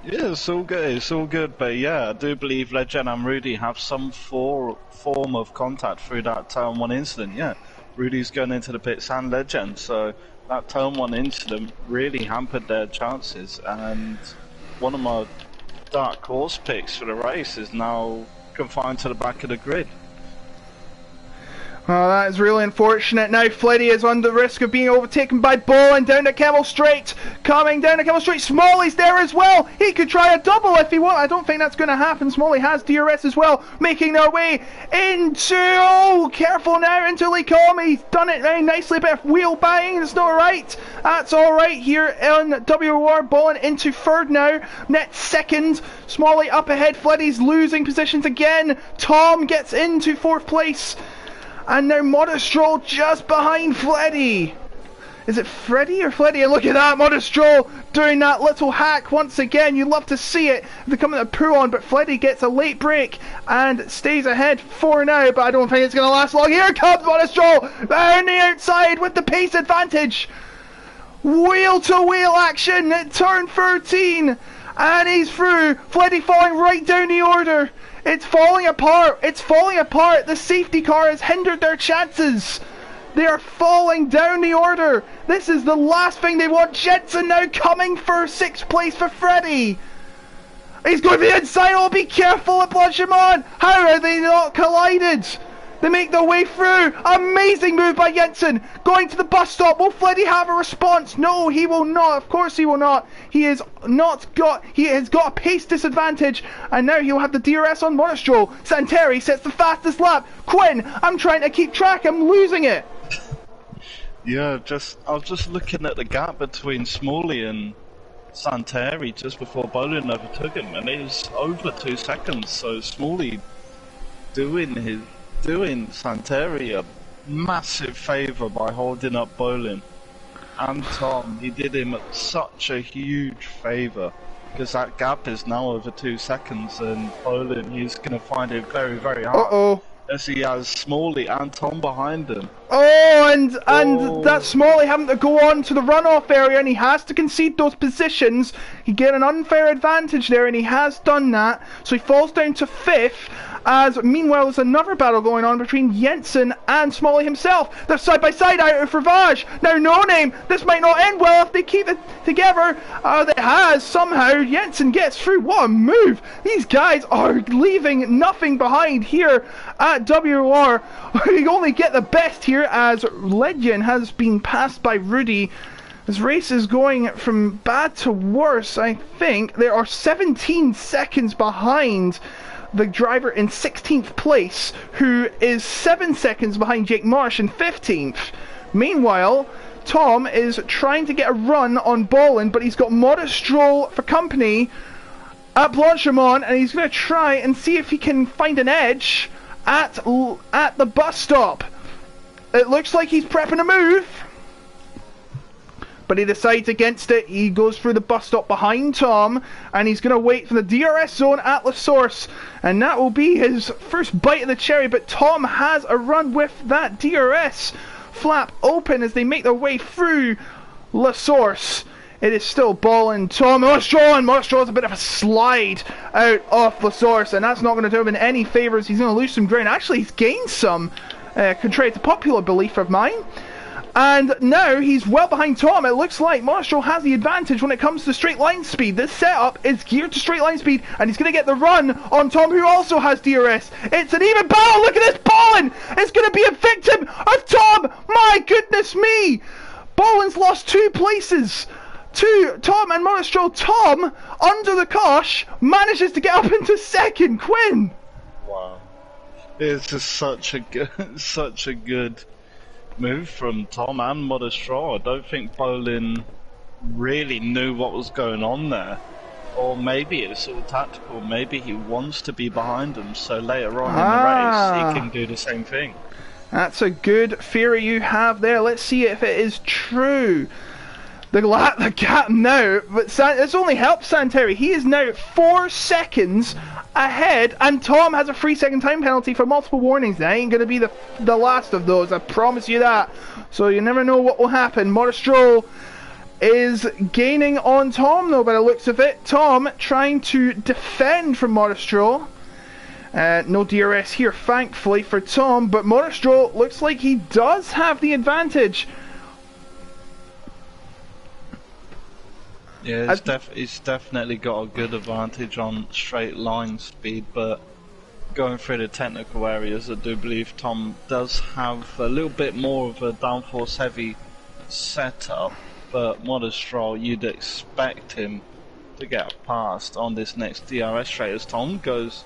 Yeah, it's all good, but yeah, I do believe Legend and Rudy have some form of contact through that turn 1 incident, yeah. Rudy's going into the pits and Legend, so that turn 1 incident really hampered their chances, and one of my dark horse picks for the race is now confined to the back of the grid. Oh, that is really unfortunate. Now Fleddy is under risk of being overtaken by Bowen down the Camel Straight. Coming down the Camel Straight, Smalley's there as well. He could try a double if he wants. I don't think that's going to happen. Smalley has DRS as well, making their way into, oh, careful now, into Lecom. He's done it very nicely, a bit of wheel banging. It's not right. That's alright here in WOR. Bowen into 3rd now, net 2nd. Smalley up ahead, Fleddy's losing positions again. Tom gets into 4th place. And now Modest Stroll just behind Fleddy. Is it Freddy or Fleddy? And look at that, Modest Stroll doing that little hack once again. You love to see it. They're coming to pull on, but Fleddy gets a late break and stays ahead for now. But I don't think it's going to last long. Here comes Modest Stroll down the outside with the pace advantage. Wheel to wheel action at turn 13. And he's through. Fleddy falling right down the order. It's falling apart. It's falling apart. The safety car has hindered their chances. They are falling down the order. This is the last thing they want. Jensen now coming for 6th place for Freddy. He's going to the inside. Oh, be careful at Blanchimont. How are they not collided? They make their way through. Amazing move by Jensen. Going to the bus stop. Will Fleddy have a response? No, he will not. Of course he will not. He has got a pace disadvantage. And now he'll have the DRS on Monastrol. Santeri sets the fastest lap. Quinn, I'm trying to keep track. I'm losing it. Yeah, I was just looking at the gap between Smalley and Santeri just before Bolin overtook him, and it was over 2 seconds. So Smalley doing Santeri a massive favour by holding up Bolin. And Tom, he did him such a huge favour, because that gap is now over 2 seconds, and Bolin, he's going to find it very, very hard. As he has Smalley and Tom behind him. And that Smalley having to go on to the runoff area, and he has to concede those positions. He get an unfair advantage there, and he has done that. So he falls down to 5th. As meanwhile there's another battle going on between Jensen and Smalley himself. They're side by side out of Ravage. Now No Name, this might not end well if they keep it together. It has somehow. Jensen gets through. What a move. These guys are leaving nothing behind here at WOR. We only get the best here as Legend has been passed by Rudy. This race is going from bad to worse. I think there are 17 seconds behind the driver in 16th place, who is 7 seconds behind Jake Marsh in 15th. Meanwhile, Tom is trying to get a run on Bolin, but he's got Modest Stroll for company at Blanchimont, and he's going to try and see if he can find an edge at the bus stop. It looks like he's prepping a move, but he decides against it. He goes through the bus stop behind Tom, and he's going to wait for the DRS zone at La Source, and that will be his first bite of the cherry. But Tom has a run with that DRS flap open as they make their way through La Source. It is still Bolin, Tom, Mostrow's a bit of a slide out of La Source, and that's not going to do him any favours. He's going to lose some ground. Actually, he's gained some, contrary to popular belief of mine. And now he's well behind Tom. It looks like Monostro has the advantage when it comes to straight line speed. This setup is geared to straight line speed, and he's going to get the run on Tom, who also has DRS. It's an even battle. Look at this. Ballin is going to be a victim of Tom. My goodness me. Ballin's lost 2 places to Tom and Monostro. Tom, under the cosh, manages to get up into second. Quinn. Wow. It's just such a good move from Tom and Monostro. I don't think Bolin really knew what was going on there. Or maybe it's all tactical. Maybe he wants to be behind them, so later on in the race he can do the same thing. That's a good theory you have there. Let's see if it is true. The gap now, but this only helps Santeri. He is now 4 seconds ahead, and Tom has a 3-second time penalty for multiple warnings. That ain't going to be the last of those, I promise you that. So you never know what will happen. Monostro is gaining on Tom, though, by the looks of it. Tom trying to defend from Monostro. No DRS here, thankfully, for Tom, but Monostro looks like he does have the advantage. Yeah, he's definitely got a good advantage on straight line speed, but going through the technical areas, I do believe Tom does have a little bit more of a downforce heavy setup, but Monostro, you'd expect him to get past on this next DRS straight as Tom goes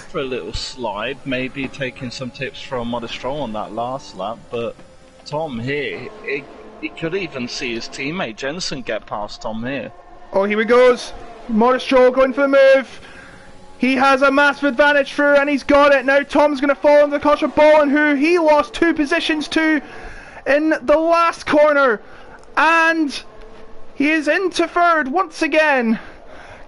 for a little slide, maybe taking some tips from Monostro on that last lap, but Tom here, he could even see his teammate Jensen get past Tom here. Oh, here he goes. Monostro going for the move. He has a massive advantage through, and he's got it. Now Tom's going to fall into the cosh of Ballin, who he lost 2 positions to in the last corner. And he is into third once again.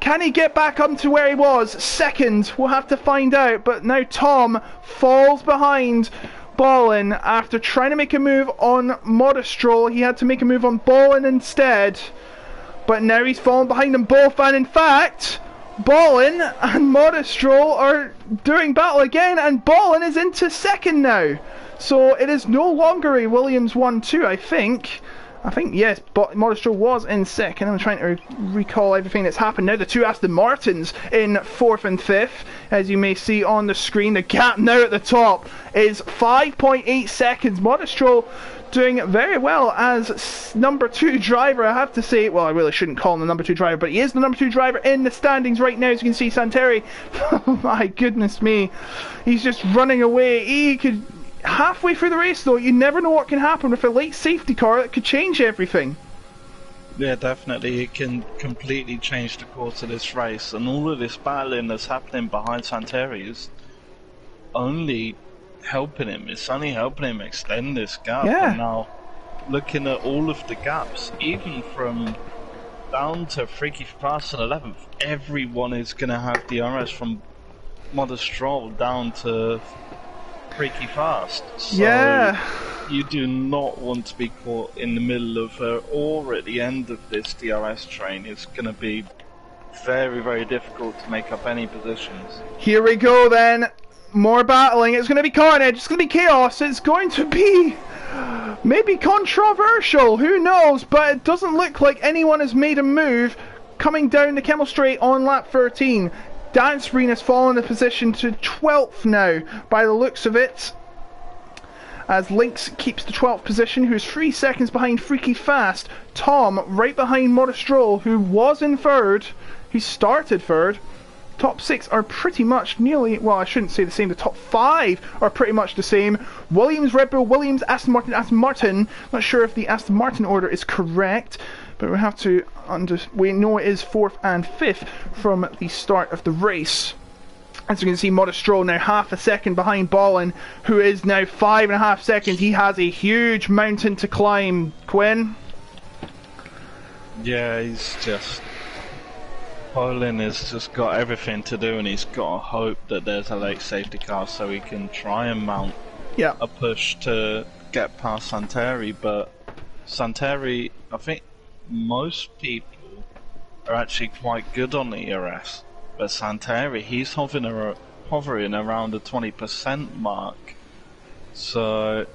Can he get back up to where he was? Second, we'll have to find out. But now Tom falls behind Ballin after trying to make a move on Monostro. He had to make a move on Ballin instead, but now he's fallen behind them both, and in fact Ballin and Monostro are doing battle again, and Ballin is into second now, so it is no longer a Williams 1-2. I think yes, but Monostro was in second. I'm trying to recall everything that's happened now. The 2 Aston Martins in 4th and 5th, as you may see on the screen. The gap now at the top is 5.8 seconds. Monostro doing very well as number 2 driver, I have to say. Well, I really shouldn't call him the number 2 driver, but he is the number 2 driver in the standings right now. As you can see, Santeri, oh my goodness me, he's just running away. He could... Halfway through the race, though, you never know what can happen with a late safety car that could change everything. Yeah, definitely. It can completely change the course of this race, and all of this battling that's happening behind Santeri is only helping him. It's only helping him extend this gap. Yeah. And now, looking at all of the gaps, even from down to Freaky Fast and 11th, everyone is going to have DRS from Monostro down to Freaky Fast. So yeah, you do not want to be caught in the middle of or at the end of this DRS train. It's going to be very, very difficult to make up any positions. Here we go then. More battling. It's going to be carnage. It's going to be chaos. It's going to be maybe controversial. Who knows? But it doesn't look like anyone has made a move coming down the Kemmel Straight on lap 13. Dance Green has fallen in position to 12th now, by the looks of it, as Lynx keeps the 12th position, who's 3 seconds behind Freaky Fast. Tom right behind Monostro, who was in third, who started third. Top 6 are pretty much nearly, well, I shouldn't say the same, the top 5 are pretty much the same. Williams, Red Bull, Williams, Aston Martin, Aston Martin. Not sure if the Aston Martin order is correct, but we have to we know it is 4th and 5th from the start of the race. As you can see, Monostro now half a second behind Ballin, who is now 5.5 seconds. He has a huge mountain to climb. Quinn? Yeah, he's just... Ballin has just got everything to do, and he's got to hope that there's a late safety car so he can try and mount a push to get past Santeri, but Santeri, I think most people are actually quite good on the ERS, but Santeri, he's hovering around the 20% mark, so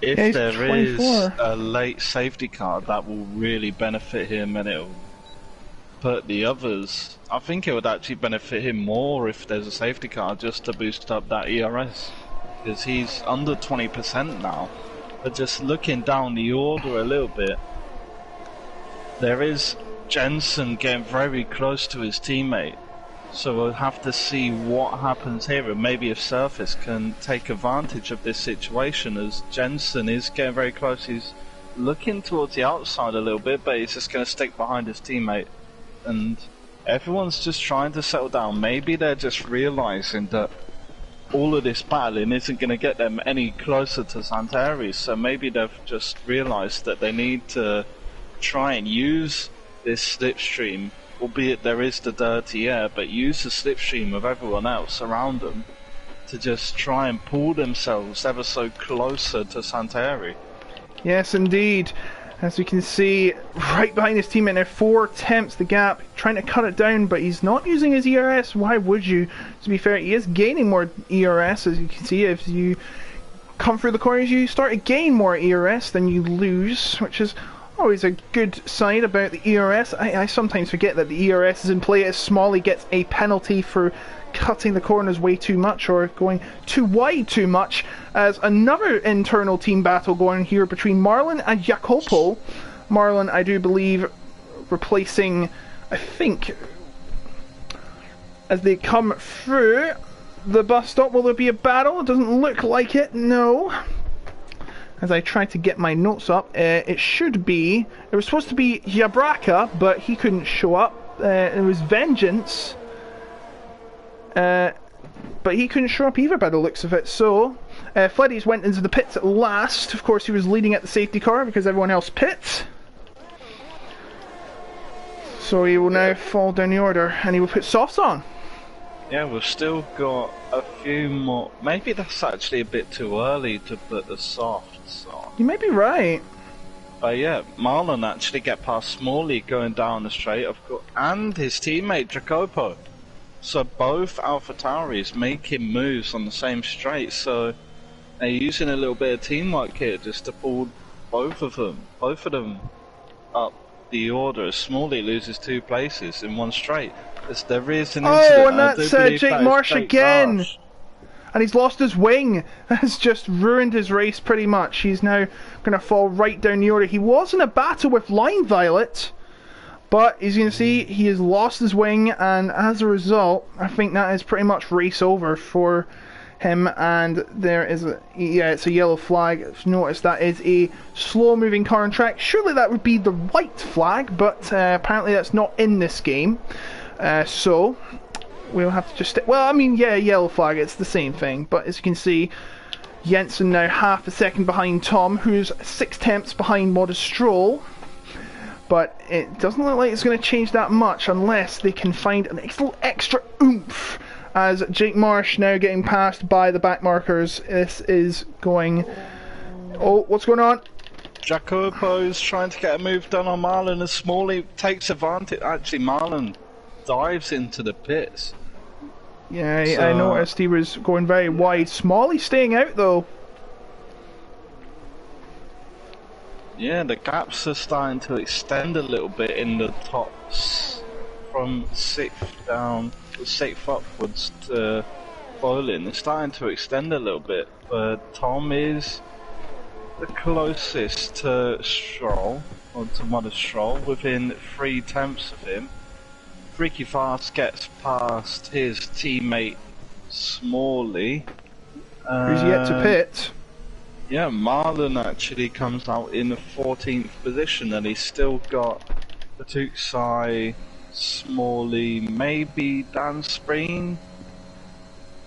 if Yeah, he's there 24. is a late safety car, that will really benefit him, and it'll put the others. I think it would actually benefit him more if there's a safety car, just to boost up that ERS, because he's under 20% now. But just looking down the order a little bit, there is Jensen getting very close to his teammate, so we'll have to see what happens here, and maybe if Surface can take advantage of this situation, as Jensen is getting very close. He's looking towards the outside a little bit, but he's just going to stick behind his teammate, and everyone's just trying to settle down. Maybe they're just realizing that all of this battling isn't going to get them any closer to Santeri, so maybe they've just realized that they need to try and use this slipstream, albeit there is the dirty air, but use the slipstream of everyone else around them to just try and pull themselves ever so closer to Santeri. Yes, indeed. As we can see, right behind his teammate now, 4 attempts the gap, trying to cut it down, but he's not using his ERS. Why would you? To be fair, he is gaining more ERS, as you can see. If you come through the corners, you start to gain more ERS than you lose, which is always a good sign about the ERS. I sometimes forget that the ERS is in play, as Smalley gets a penalty for cutting the corners way too much, or going too wide too much, as another internal team battle going here between Marlon and Jacopo. Marlon, I do believe, replacing, I think, as they come through the bus stop. Will there be a battle? It doesn't look like it, no. As I try to get my notes up, it should be, it was supposed to be Yabraka, but he couldn't show up. It was Vengeance, but he couldn't show up either by the looks of it. So Fleddies went into the pits at last. Of course, he was leading at the safety car because everyone else pits. So he will now fall down the order, and he will put softs on. Yeah, we've still got a few more. Maybe that's actually a bit too early to put the softs on. You may be right. But yeah, Marlon actually get past Smalley going down the straight, of course, and his teammate Jacopo. So both AlphaTauris making moves on the same straight, so they're using a little bit of teamwork here just to pull both of them up the order, as Smalley loses 2 places in one straight. As there is an incident. Oh, and that's Jake Marsh again! Marsh. And he's lost his wing. That's just ruined his race pretty much. He's now going to fall right down the order. He was in a battle with Line Violet, but as you can see, he has lost his wing, and as a result, I think that is pretty much race over for him. And there is a, yeah, it's a yellow flag. Notice that is a slow moving car on track. Surely that would be the white flag, but apparently that's not in this game. So we'll have to just well, I mean, yeah, yellow flag, it's the same thing, but as you can see, Jensen now half a second behind Tom, who's 6 tenths behind Modest Stroll. But it doesn't look like it's going to change that much unless they can find an extra oomph, as Jake Marsh now getting passed by the back markers. This is going... Oh, what's going on? Jacopo's trying to get a move done on Marlon, as Smalley takes advantage. Actually, Marlon dives into the pits. Yeah, I noticed he was going very wide. Smalley staying out though. Yeah, the gaps are starting to extend a little bit in the tops from 6th down, 6th upwards to bowling. It's starting to extend a little bit, but Tom is the closest to Stroll, or to Modest Stroll, within 3 tenths of him. Freaky Fast gets past his teammate Smalley. Who's yet to pit. Yeah, Marlon actually comes out in the 14th position, and he's still got Batuksai, Smalley, maybe Dan Spreen,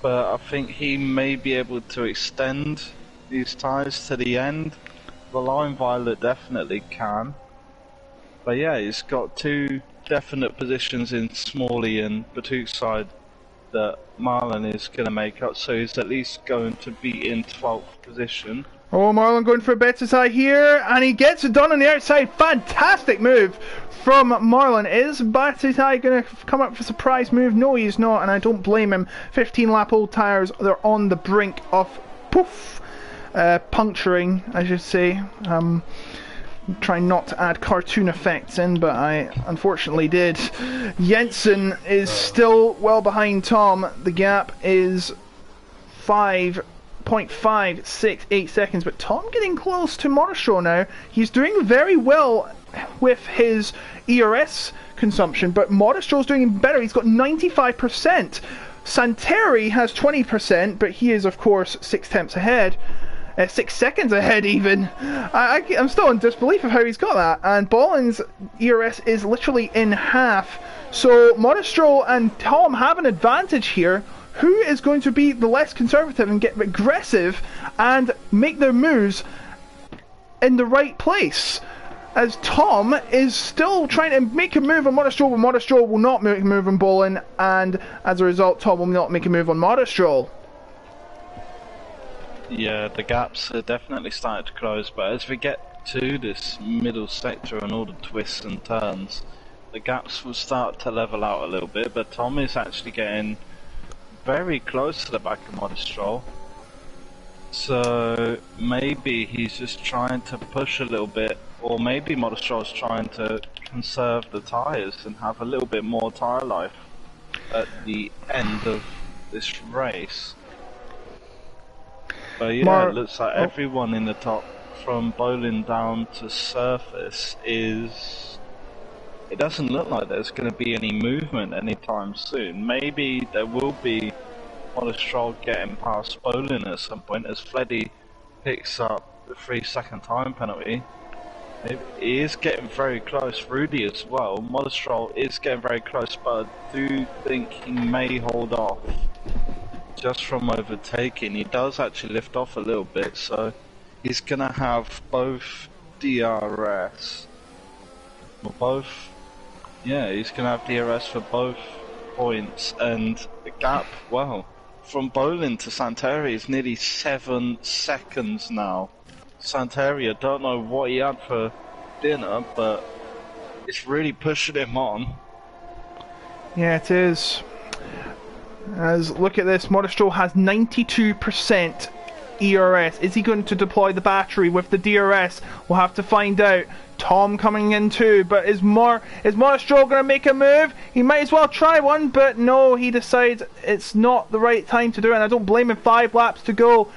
but I think he may be able to extend these ties to the end. The Line Violet definitely can. But yeah, he's got 2 definite positions in Smalley and Batuksai that Marlon is going to make up, so he's at least going to be in 12th position. Oh, Marlon going for a Batuksai here, and he gets it done on the outside. Fantastic move from Marlon. Is Batuksai going to come up for a surprise move? No, he's not, and I don't blame him. 15 lap old tyres, they're on the brink of poof. puncturing, I should say. Trying not to add cartoon effects in, but I unfortunately did. Jensen is still well behind Tom. The gap is 5.568 seconds, but Tom getting close to Modestro now. He's doing very well with his ERS consumption, but Modestro's doing better. He's got 95%. Santeri has 20%, but he is of course 6 tenths ahead. 6 seconds ahead even. I'm still in disbelief of how he's got that. And Bollin's ERS is literally in half. So Modestro and Tom have an advantage here. Who is going to be the less conservative and get aggressive and make their moves in the right place? As Tom is still trying to make a move on Modestro, but Modestro will not make a move on Bollin, and as a result Tom will not make a move on Modestro. Yeah, the gaps are definitely starting to close, but as we get to this middle sector and all the twists and turns, the gaps will start to level out a little bit, but Tom is actually getting very close to the back of Modestro. So maybe he's just trying to push a little bit, or maybe Modestro's trying to conserve the tyres and have a little bit more tyre life at the end of this race. But yeah, it looks like everyone in the top, from bowling down to surface, is... It doesn't look like there's going to be any movement anytime soon. Maybe there will be Modestro getting past bowling at some point as Fleddy picks up the 3-second time penalty. He is getting very close. Rudy as well. Modestro is getting very close, but I do think he may hold off just from overtaking. He does actually lift off a little bit, so he's gonna have both DRS, or both, yeah, he's gonna have DRS for both points, and the gap, well, from Bolin to Santeri is nearly 7 seconds now. Santeri, I don't know what he had for dinner, but it's really pushing him on. Yeah, it is. As look at this, Modestro has 92% ERS. Is he going to deploy the battery with the DRS? We'll have to find out. Tom coming in too, but is Modestro going to make a move? He might as well try one, but no, he decides it's not the right time to do it, and I don't blame him. 5 laps to go.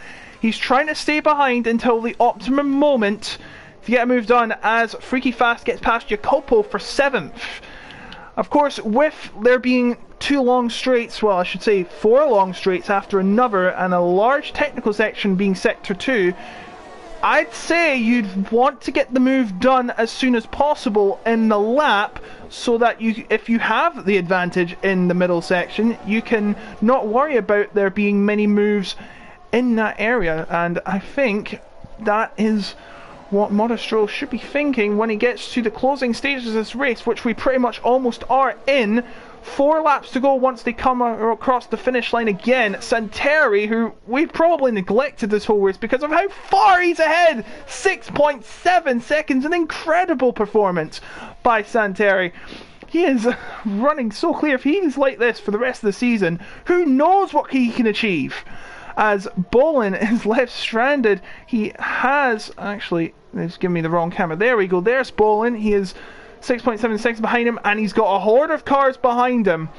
He's trying to stay behind until the optimum moment to get a move done, as Freaky Fast gets past Jacopo for 7th. Of course, with there being 2 long straights, well, I should say 4 long straights after another, and a large technical section being sector 2, I'd say you'd want to get the move done as soon as possible in the lap, so that if you have the advantage in the middle section, you can not worry about there being many moves in that area. And I think that is what Modestro should be thinking when he gets to the closing stages of this race, which we pretty much almost are in. 4 laps to go once they come across the finish line again. Santeri, who we've probably neglected this whole race because of how far he's ahead. 6.7 seconds, an incredible performance by Santeri. He is running so clear. If he's like this for the rest of the season, who knows what he can achieve? As Bolin is left stranded, he has actually, it's giving me the wrong camera. There we go. There's Bolin. He is 6.7 seconds behind him, and he's got a horde of cars behind him.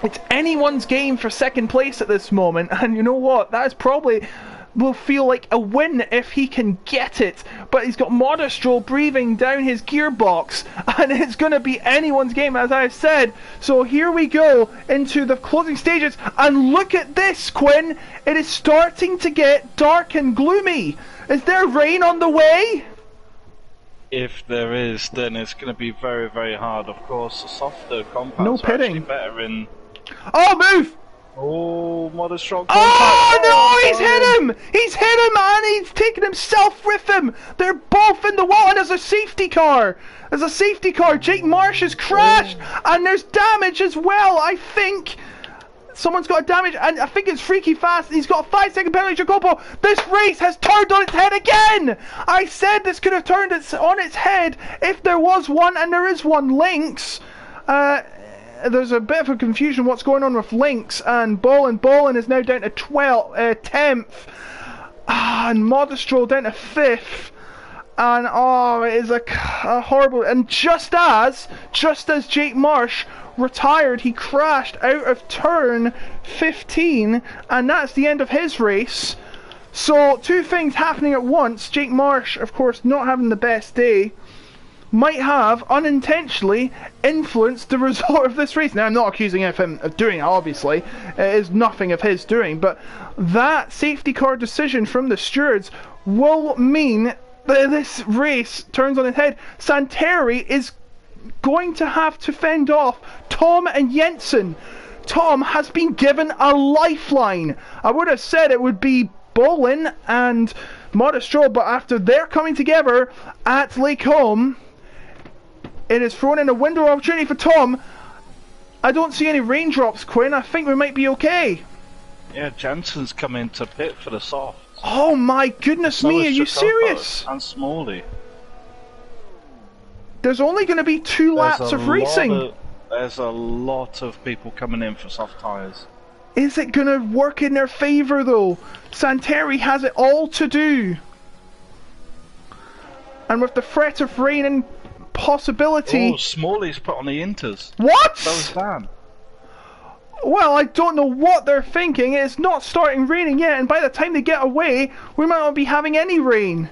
It's anyone's game for second place at this moment, and you know what? That is probably will feel like a win if he can get it. But he's got Modestro breathing down his gearbox, and it's going to be anyone's game, as I said. So here we go into the closing stages, and look at this, Quinn. It is starting to get dark and gloomy. Is there rain on the way? If there is, then it's going to be very, very hard. Of course, the softer compounds are actually better in... Oh, move! Oh, Modestro. Oh, no! He's hit him! He's hit him, and he's taken himself with him! They're both in the wall, and there's a safety car! There's a safety car! Jake Marsh has crashed! And there's damage as well, I think! Someone's got a damage, and I think it's Freaky Fast. He's got a 5-second penalty, Jacopo. This race has turned on its head again! I said this could have turned on its head if there was one, and there is one. Lynx. There's a bit of a confusion what's going on with Lynx, and Bolin is now down to 10th. And Modestro down to 5th. And oh, it is a horrible. And just as Jake Marsh retired, he crashed out of turn 15, and that's the end of his race. So two things happening at once. Jake Marsh, of course, not having the best day, might have unintentionally influenced the result of this race. Now, I'm not accusing him of doing it, obviously. It is nothing of his doing, but that safety car decision from the stewards will mean that this race turns on its head. Santeri is going to have to fend off Tom and Jensen. Tom has been given a lifeline. I would have said it would be Bolin and Modestro, but after they're coming together at Lake Home, it is thrown in a window of opportunity for Tom. I don't see any raindrops, Quinn. I think we might be okay. Yeah, Jensen's come into pit for the soft. Oh my goodness me, are you serious? And Smalley. There's only going to be 2 laps of racing. There's a lot of people coming in for soft tyres. Is it going to work in their favour though? Santeri has it all to do. And with the threat of rain and possibility... Oh, Smalley's put on the inters. What? So is Dan. Well, I don't know what they're thinking. It's not starting raining yet, and by the time they get away, we might not be having any rain.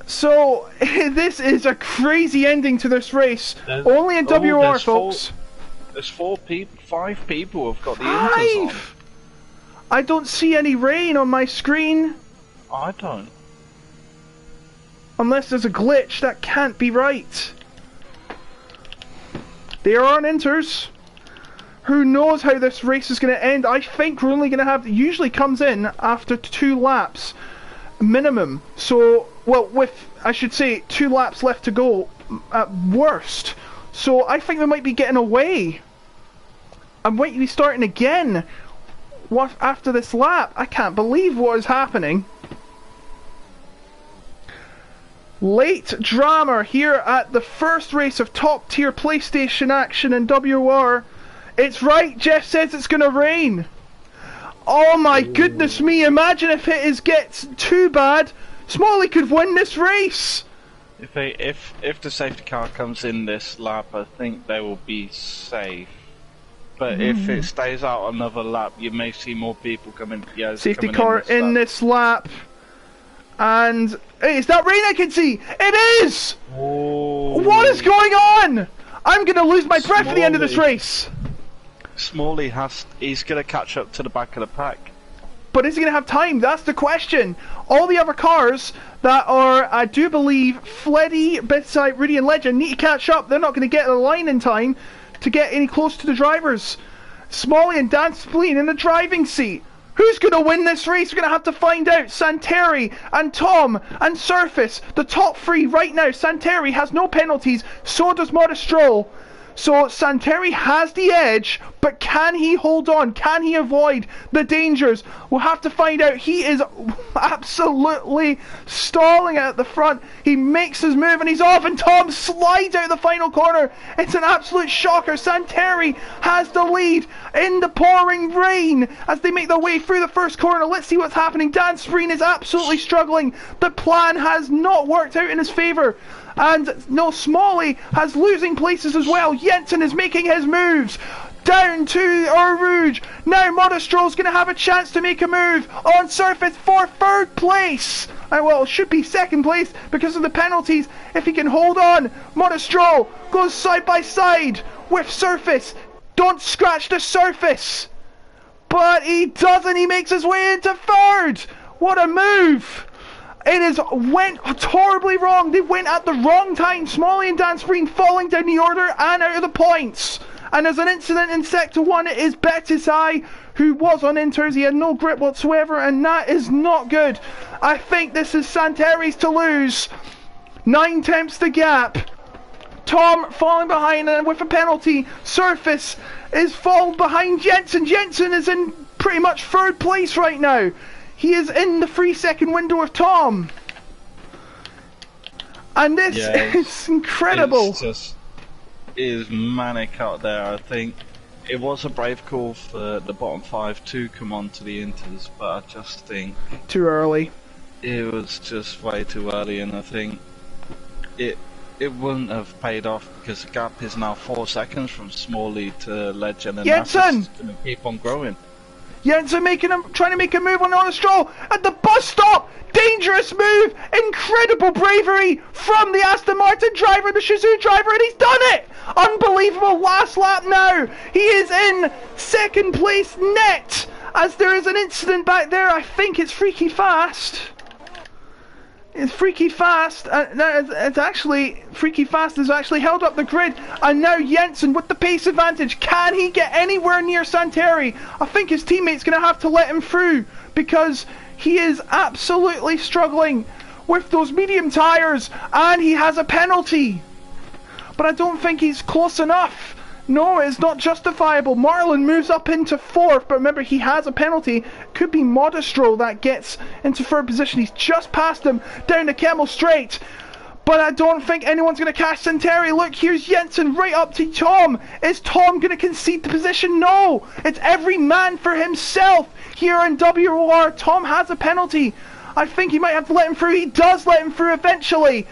So, this is a crazy ending to this race. Only in WOR, folks. There's 5 people have got the inters on. I don't see any rain on my screen. I don't. Unless there's a glitch, that can't be right. They are on inters. Who knows how this race is going to end? I think we're only going to have... Usually comes in after 2 laps minimum. So, well, with, I should say, 2 laps left to go at worst. So I think we might be getting away. I might be starting again. What after this lap? I can't believe what is happening. Late drama here at the first race of top tier PlayStation action in WOR. It's right, Jeff says it's gonna rain. Oh my goodness me, imagine if it gets too bad. Smalley could win this race. If the safety car comes in this lap, I think they will be safe. But if it stays out another lap, you may see more people coming. Yeah, safety car in this lap. And hey, is that rain I can see? It is! Whoa. What is going on? I'm gonna lose my breath at the end of this race. Smalley he's gonna catch up to the back of the pack. But is he gonna have time? That's the question. All the other cars that are, I do believe, Fleddy, Bedside, Rudy and Legend need to catch up. They're not gonna get the line in time to get any close to the drivers. Smalley and Dan Spleen in the driving seat. Who's going to win this race? We're going to have to find out. Santeri and Tom and Surface, the top 3 right now. Santeri has no penalties, so does Modestro. So Santeri has the edge, but can he hold on? Can he avoid the dangers? We'll have to find out. He is absolutely stalling at the front. He makes his move and he's off, and Tom slides out the final corner. It's an absolute shocker. Santeri has the lead in the pouring rain as they make their way through the first corner. Let's see what's happening. Dan Spreen is absolutely struggling. The plan has not worked out in his favour. And no, Smalley has losing places as well. Jensen is making his moves down to Eau Rouge. Now Modestro's going to have a chance to make a move on Surface for 3rd place. Well, it should be 2nd place because of the penalties. If he can hold on, Modestro goes side by side with Surface. Don't scratch the surface. But he doesn't. He makes his way into 3rd. What a move. It went horribly wrong. They went at the wrong time. Smalley and Dan Spreen falling down the order and out of the points. And there's an incident in Sector 1. It is Betisai who was on inters. He had no grip whatsoever, and that is not good. I think this is Santeri's to lose. 9 tenths the gap. Tom falling behind and with a penalty. Surface is falling behind Jensen. Jensen is in pretty much 3rd place right now. He is in the 3-second window of Tom. And this is incredible. It is manic out there. I think it was a brave call for the bottom 5 to come on to the Inters, but I just think too early. It was just way too early, and I think it wouldn't have paid off because the gap is now 4 seconds from small lead to legend, and that's just going to keep on growing. Jensen trying to make a move on a stroll at the bus stop. Dangerous move, incredible bravery from the Aston Martin driver, the Shizou driver, and he's done it! Unbelievable last lap now. He is in second place net as there is an incident back there. I think it's Freaky Fast. It's Freaky Fast. It's actually Freaky Fast has actually held up the grid, and now Jensen with the pace advantage. Can he get anywhere near Santeri? I think his teammate's going to have to let him through because he is absolutely struggling with those medium tyres, and he has a penalty. But I don't think he's close enough. No, it's not justifiable. Marlon moves up into 4th, but remember he has a penalty. Could be Modestro that gets into 3rd position. He's just passed him down the Camel Straight. But I don't think anyone's going to catch Santeri. Look, here's Jensen right up to Tom. Is Tom going to concede the position? No! It's every man for himself here in WOR. Tom has a penalty. I think he might have to let him through. He does let him through eventually.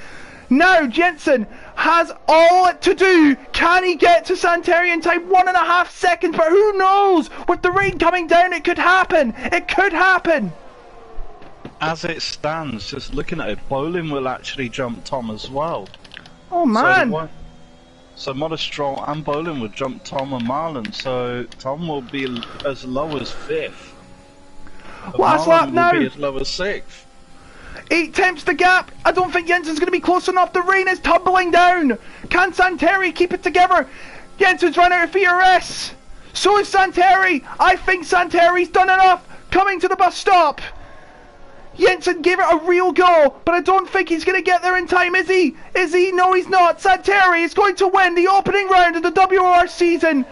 Now Jensen has all to do. Can he get to Santeri in time? 1.5 seconds, but who knows? With the rain coming down, it could happen. It could happen. As it stands, just looking at it, Bolin will actually jump Tom as well. Oh man. So Modestro and Bolin will jump Tom and Marlon, so Tom will be as low as 5th. Last lap now. Will be as low as 6th. 8 tenths the gap. I don't think Jensen's going to be close enough. The rain is tumbling down. Can Santeri keep it together? Jensen's run out of VRS. So is Santeri. I think Santeri's done enough. Coming to the bus stop. Jensen gave it a real go, but I don't think he's going to get there in time, is he? Is he? No, he's not. Santeri is going to win the opening round of the WOR season.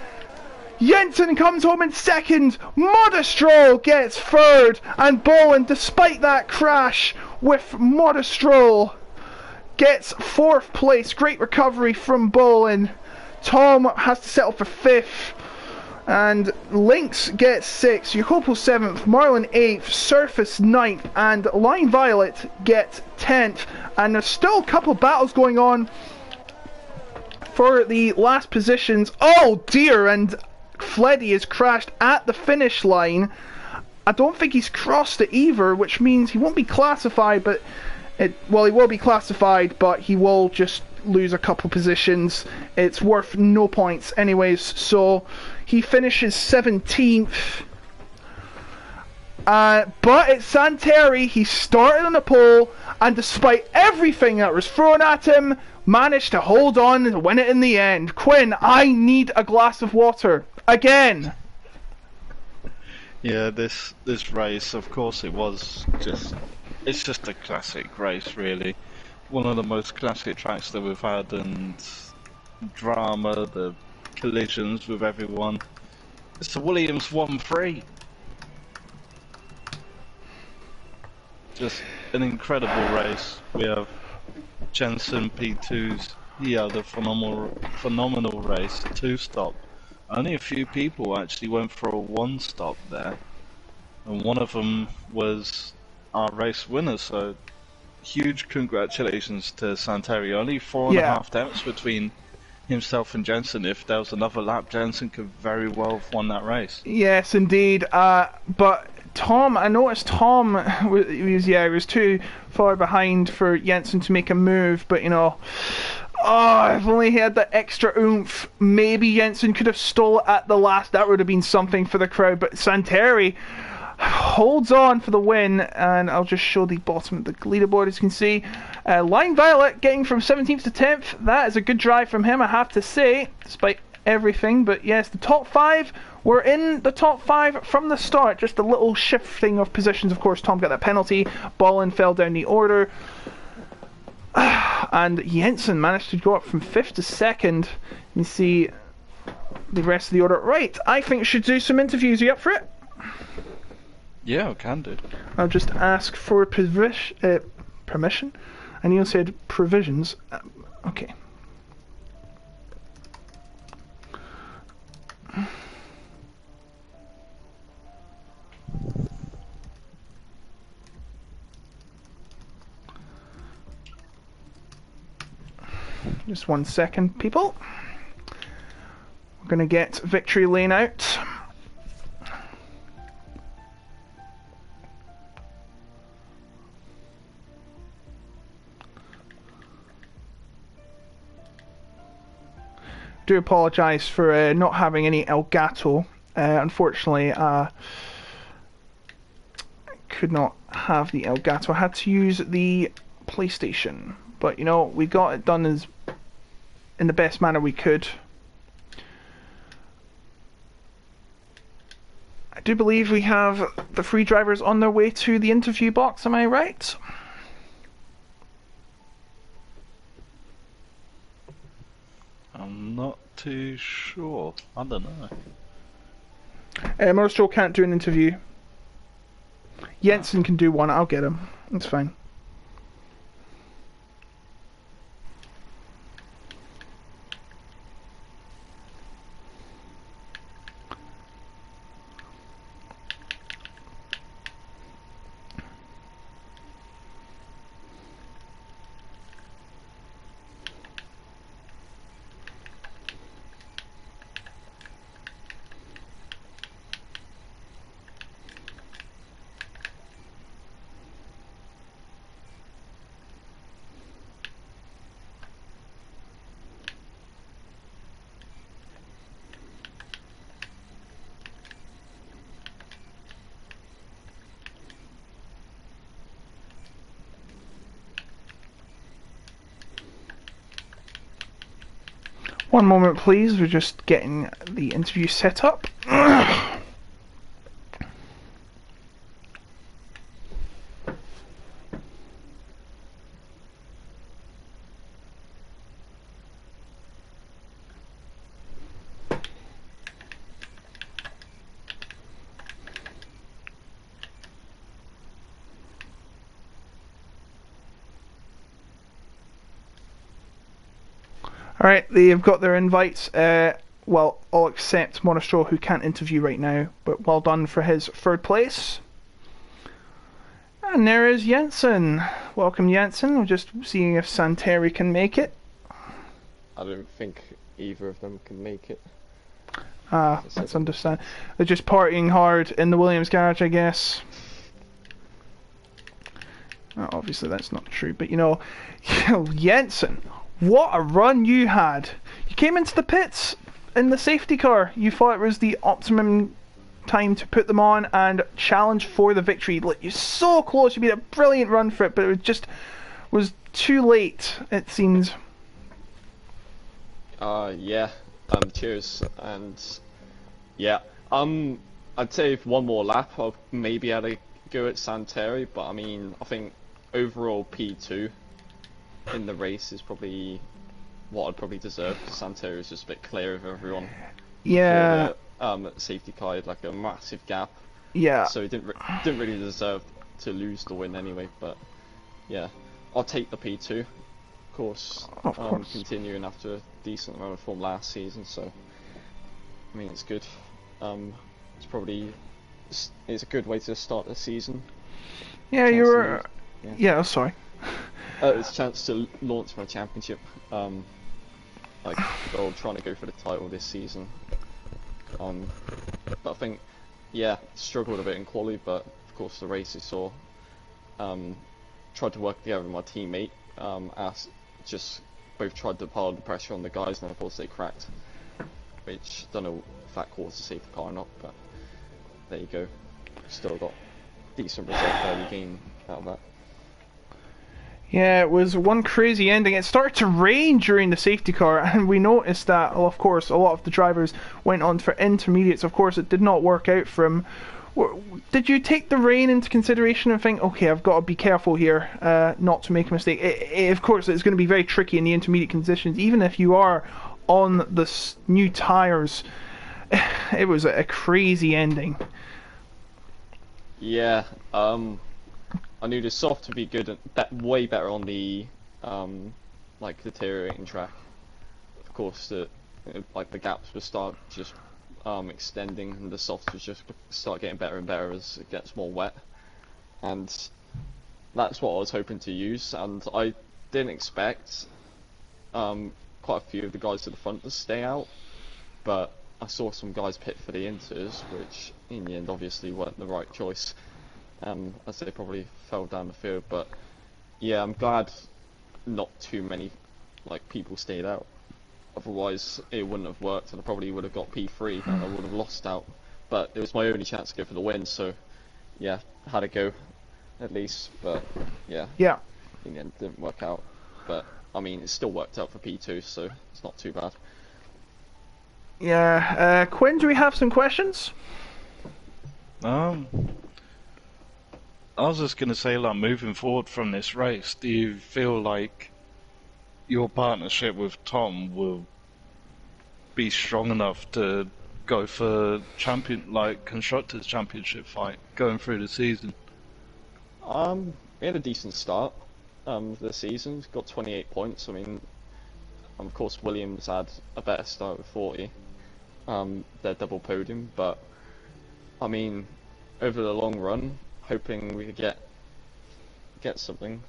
Jensen comes home in 2nd. Modestro gets 3rd. And Bolin, despite that crash with Modestro, gets 4th place. Great recovery from Bolin. Tom has to settle for 5th. And Lynx gets 6th. Jacopo 7th. Marlon 8th. Surface 9th. And Line Violet gets 10th. And there's still a couple of battles going on for the last positions. Oh dear, and Fleddy has crashed at the finish line. I don't think he's crossed it either, which means he won't be classified, but well, he will be classified, but he will just lose a couple positions. It's worth no points anyways, so he finishes 17th. But it's Santeri. He started on the pole, and despite everything that was thrown at him, managed to hold on and win it in the end. Quinn, I need a glass of water. Again. Yeah, this race, of course, it's just a classic race, really. One of the most classic tracks that we've had, and drama, the collisions with everyone. It's the Williams 1-3. Just an incredible race. We have Jensen P2's. He had a phenomenal race, 2-stop. Only a few people actually went for a 1-stop there, and one of them was our race winner. So huge congratulations to Santeri. Only 4.5 tenths between himself and Jensen. If there was another lap, Jensen could very well have won that race. Yes, indeed. But Tom, I noticed Tom he was too far behind for Jensen to make a move. But you know, if only he had that extra oomph. Maybe Jensen could have stole it at the last. That would have been something for the crowd. But Santeri holds on for the win, and I'll just show the bottom of the leaderboard. As you can see, Line Violet getting from 17th to 10th. That is a good drive from him, I have to say, despite everything. But yes, the top 5 were in the top 5 from the start. Just a little shifting of positions. Of course, Tom got that penalty. Ballin fell down the order. And Jensen managed to go up from 5th to 2nd. You see the rest of the order. Right, I think we should do some interviews. Are you up for it? Yeah, I can do. I'll just ask for permission. And you said provisions. Okay. Just 1 second, people. We're going to get victory lane out. Do apologise for not having any Elgato. Unfortunately, I could not have the Elgato. I had to use the PlayStation. But, you know, we got it done in the best manner we could. I do believe we have the 3 drivers on their way to the interview box, am I right? I'm not too sure. I don't know. Motorstraw can't do an interview. Jensen can do one. I'll get him. It's fine. One moment, please. We're just getting the interview set up. Alright, they've got their invites. Well, all except Monostraw, who can't interview right now, but well done for his 3rd place. And there is Jensen. Welcome, Jensen. We're just seeing if Santeri can make it. I don't think either of them can make it. Ah, that's understand. They're just partying hard in the Williams garage, I guess. Oh, obviously that's not true, but you know, Jensen, what a run you had. You came into the pits in the safety car. You thought it was the optimum time to put them on and challenge for the victory. You're so close. You made a brilliant run for it, but it just was too late, it seems. Yeah. Cheers. And yeah. I'd say if one more lap, I'll maybe had a go at Santeri, but I mean, I think overall P2 in the race is probably what I'd probably deserve. Santeri is just a bit clear of everyone. Yeah. Safety car had like a massive gap. Yeah. So he didn't really deserve to lose the win anyway. But yeah, I'll take the P2. Of course. Continuing after a decent amount of form last season, so I mean it's good. It's probably it's a good way to start the season. Yeah, you were. Yeah, sorry. It's a chance to launch my championship. Like, I'm trying to go for the title this season. But I think, yeah, struggled a bit in quali, but of course the race I saw. Tried to work together with my teammate. Just both tried to pile the pressure on the guys, and of course they cracked. Which don't know if that caused a safety car or not, but there you go. Still got decent result early game out of that. Yeah, it was one crazy ending. It started to rain during the safety car, and we noticed that, well, of course, a lot of the drivers went on for intermediates. Of course, it did not work out for him. Did you take the rain into consideration and think, okay, I've got to be careful here, not to make a mistake? Of course, it's going to be very tricky in the intermediate conditions, even if you are on the new tyres. It was a crazy ending. Yeah, I knew the soft would be good, way better on the like deteriorating track. Of course, the gaps would start just extending, and the softs would just start getting better and better as it gets more wet. And that's what I was hoping to use, and I didn't expect quite a few of the guys at the front to stay out, but I saw some guys pit for the inters, which in the end obviously weren't the right choice, as they probably fell down the field. But yeah, I'm glad not too many people stayed out. Otherwise, it wouldn't have worked, and I probably would have got P3 and I would have lost out. But it was my only chance to go for the win, so yeah, had to go at least. But yeah, in the end, it didn't work out. But I mean, it still worked out for P2, so it's not too bad. Yeah, Quinn, do we have some questions? I was just gonna say, like, moving forward from this race, do you feel like your partnership with Tom will be strong enough to go for constructors championship fight going through the season? We had a decent start the season. Got 28 points. I mean, of course Williams had a better start with 40. Their double podium, but I mean, over the long run, hoping we could get something.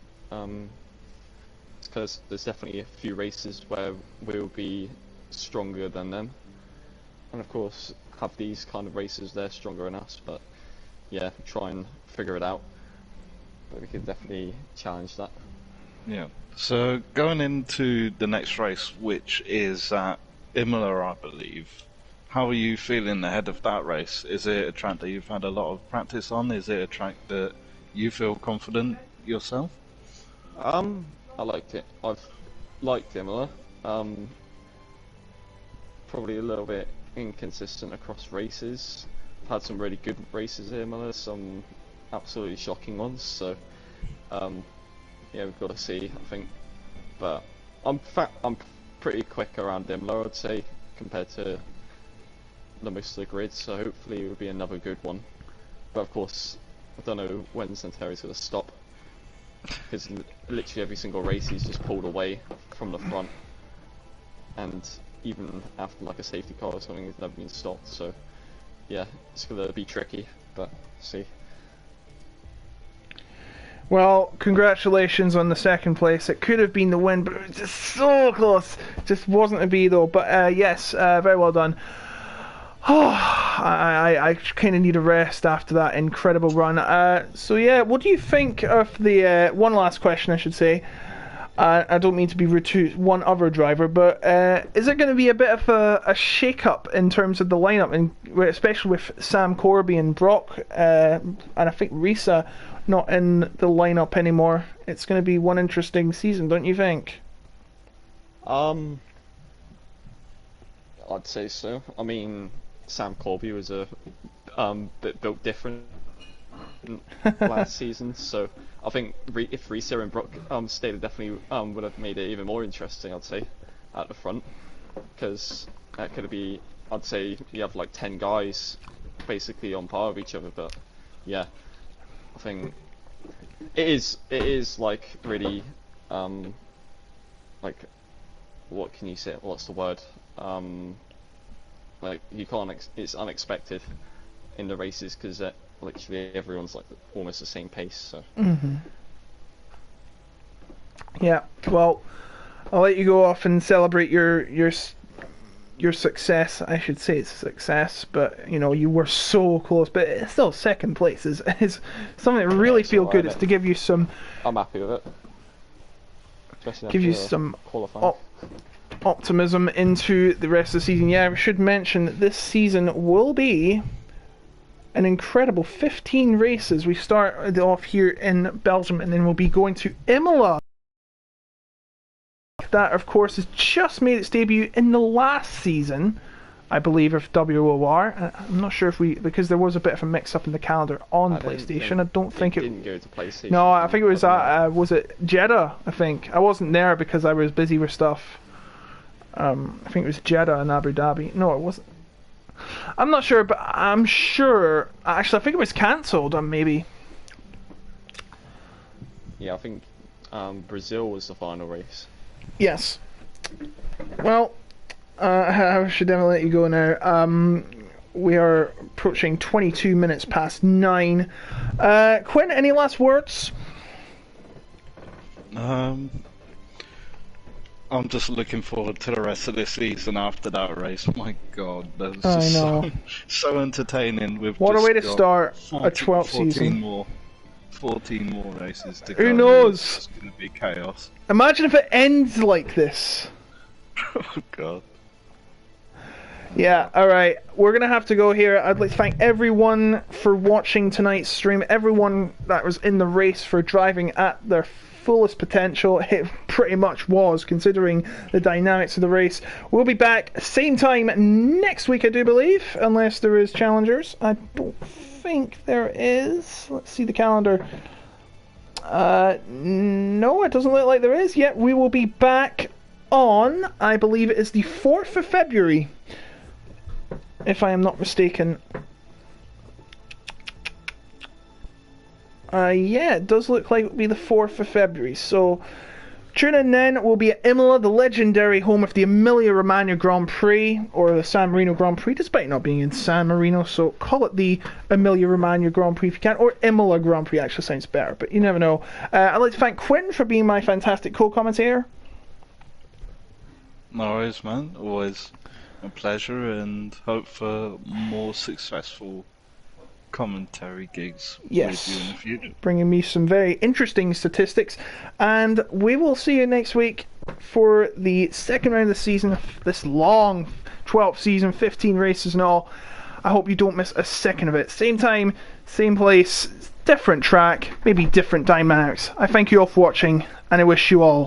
Because there's definitely a few races where we'll be stronger than them, and of course have these kind of races they're stronger than us. But yeah, try and figure it out. But we could definitely challenge that. Yeah. So going into the next race, which is at Imola, I believe. How are you feeling ahead of that race? Is it a track that you've had a lot of practice on? Is it a track that you feel confident yourself? I liked it. I've liked Imola. Probably a little bit inconsistent across races. I've had some really good races at Imola, some absolutely shocking ones. So, yeah, we've got to see, I think. But I'm pretty quick around Imola, I'd say, compared to the most of the grid. So hopefully it will be another good one. But of course, I don't know when Santeri's going to stop, because literally every single race he's just pulled away from the front, and even after like a safety car or something, he's never been stopped. So yeah, it's going to be tricky, but see. Well, congratulations on the second place. It could have been the win, but it was just so close. Just wasn't to be though. But yes, very well done. Oh, I kind of need a rest after that incredible run. So yeah, what do you think of the one last question, I should say? I don't mean to be rude to one other driver, but is it going to be a bit of a shake-up in terms of the lineup, and especially with Sam Corby and Brock, and I think Risa not in the lineup anymore? It's going to be one interesting season, don't you think? I'd say so. I mean, Sam Corby was a bit built different last season, so I think if Risa and Brock stayed, it definitely would have made it even more interesting, I'd say, at the front, because that could be, I'd say you have like 10 guys basically on par with each other. But yeah, I think it is like really like, what can you say, what's the word, like you can't it's unexpected in the races, because literally everyone's like almost the same pace. So yeah, well, I'll let you go off and celebrate your success. I should say it's a success, but you know, you were so close. But it's still second place is something that really feel good. It's to give you some. I'm happy with it. Especially give you some qualifying. Optimism into the rest of the season. Yeah, we should mention that this season will be an incredible 15 races. We start off here in Belgium, and then we'll be going to Imola. That, of course, has just made its debut in the last season, I believe, of WOR. I'm not sure if because there was a bit of a mix-up in the calendar on PlayStation. I don't think it didn't go to PlayStation. No, I think it was it Jeddah? I think I wasn't there because I was busy with stuff. I think it was Jeddah and Abu Dhabi. No, it wasn't. I'm not sure, but I'm sure. Actually, I think it was cancelled. Maybe. Yeah, I think Brazil was the final race. Yes. Well, I should definitely let you go now. We are approaching 22 minutes past 9. Quinn, any last words? I'm just looking forward to the rest of this season after that race. My God, that was I just know. so entertaining. With What a just way to got start 40, a 12th 14 season. more, 14 more races to go. Who knows? It's just going to be chaos. Imagine if it ends like this. Oh God. Yeah, alright. We're going to have to go here. I'd like to thank everyone for watching tonight's stream. Everyone that was in the race for driving at their fullest potential. It pretty much was, considering the dynamics of the race. We'll be back same time next week, I do believe, unless there is challengers. I don't think there is. Let's see the calendar. No, it doesn't look like there is yet. We will be back on, I believe it is the 4th of February, if I am not mistaken. Yeah, it does look like it will be the 4th of February, so tune in then. We'll be at Imola, the legendary home of the Emilia-Romagna Grand Prix, or the San Marino Grand Prix, despite not being in San Marino, so call it the Emilia-Romagna Grand Prix if you can, or Imola Grand Prix actually sounds better, but you never know. I'd like to thank Quinn for being my fantastic co-commentator. No worries, man. Always a pleasure, and hope for more successful commentary gigs with you in the future. Bringing me some very interesting statistics, and we will see you next week for the second round of the season, this long 12th season, 15 races and all. I hope you don't miss a second of it. Same time, same place, different track, maybe different dynamics. I thank you all for watching, and I wish you all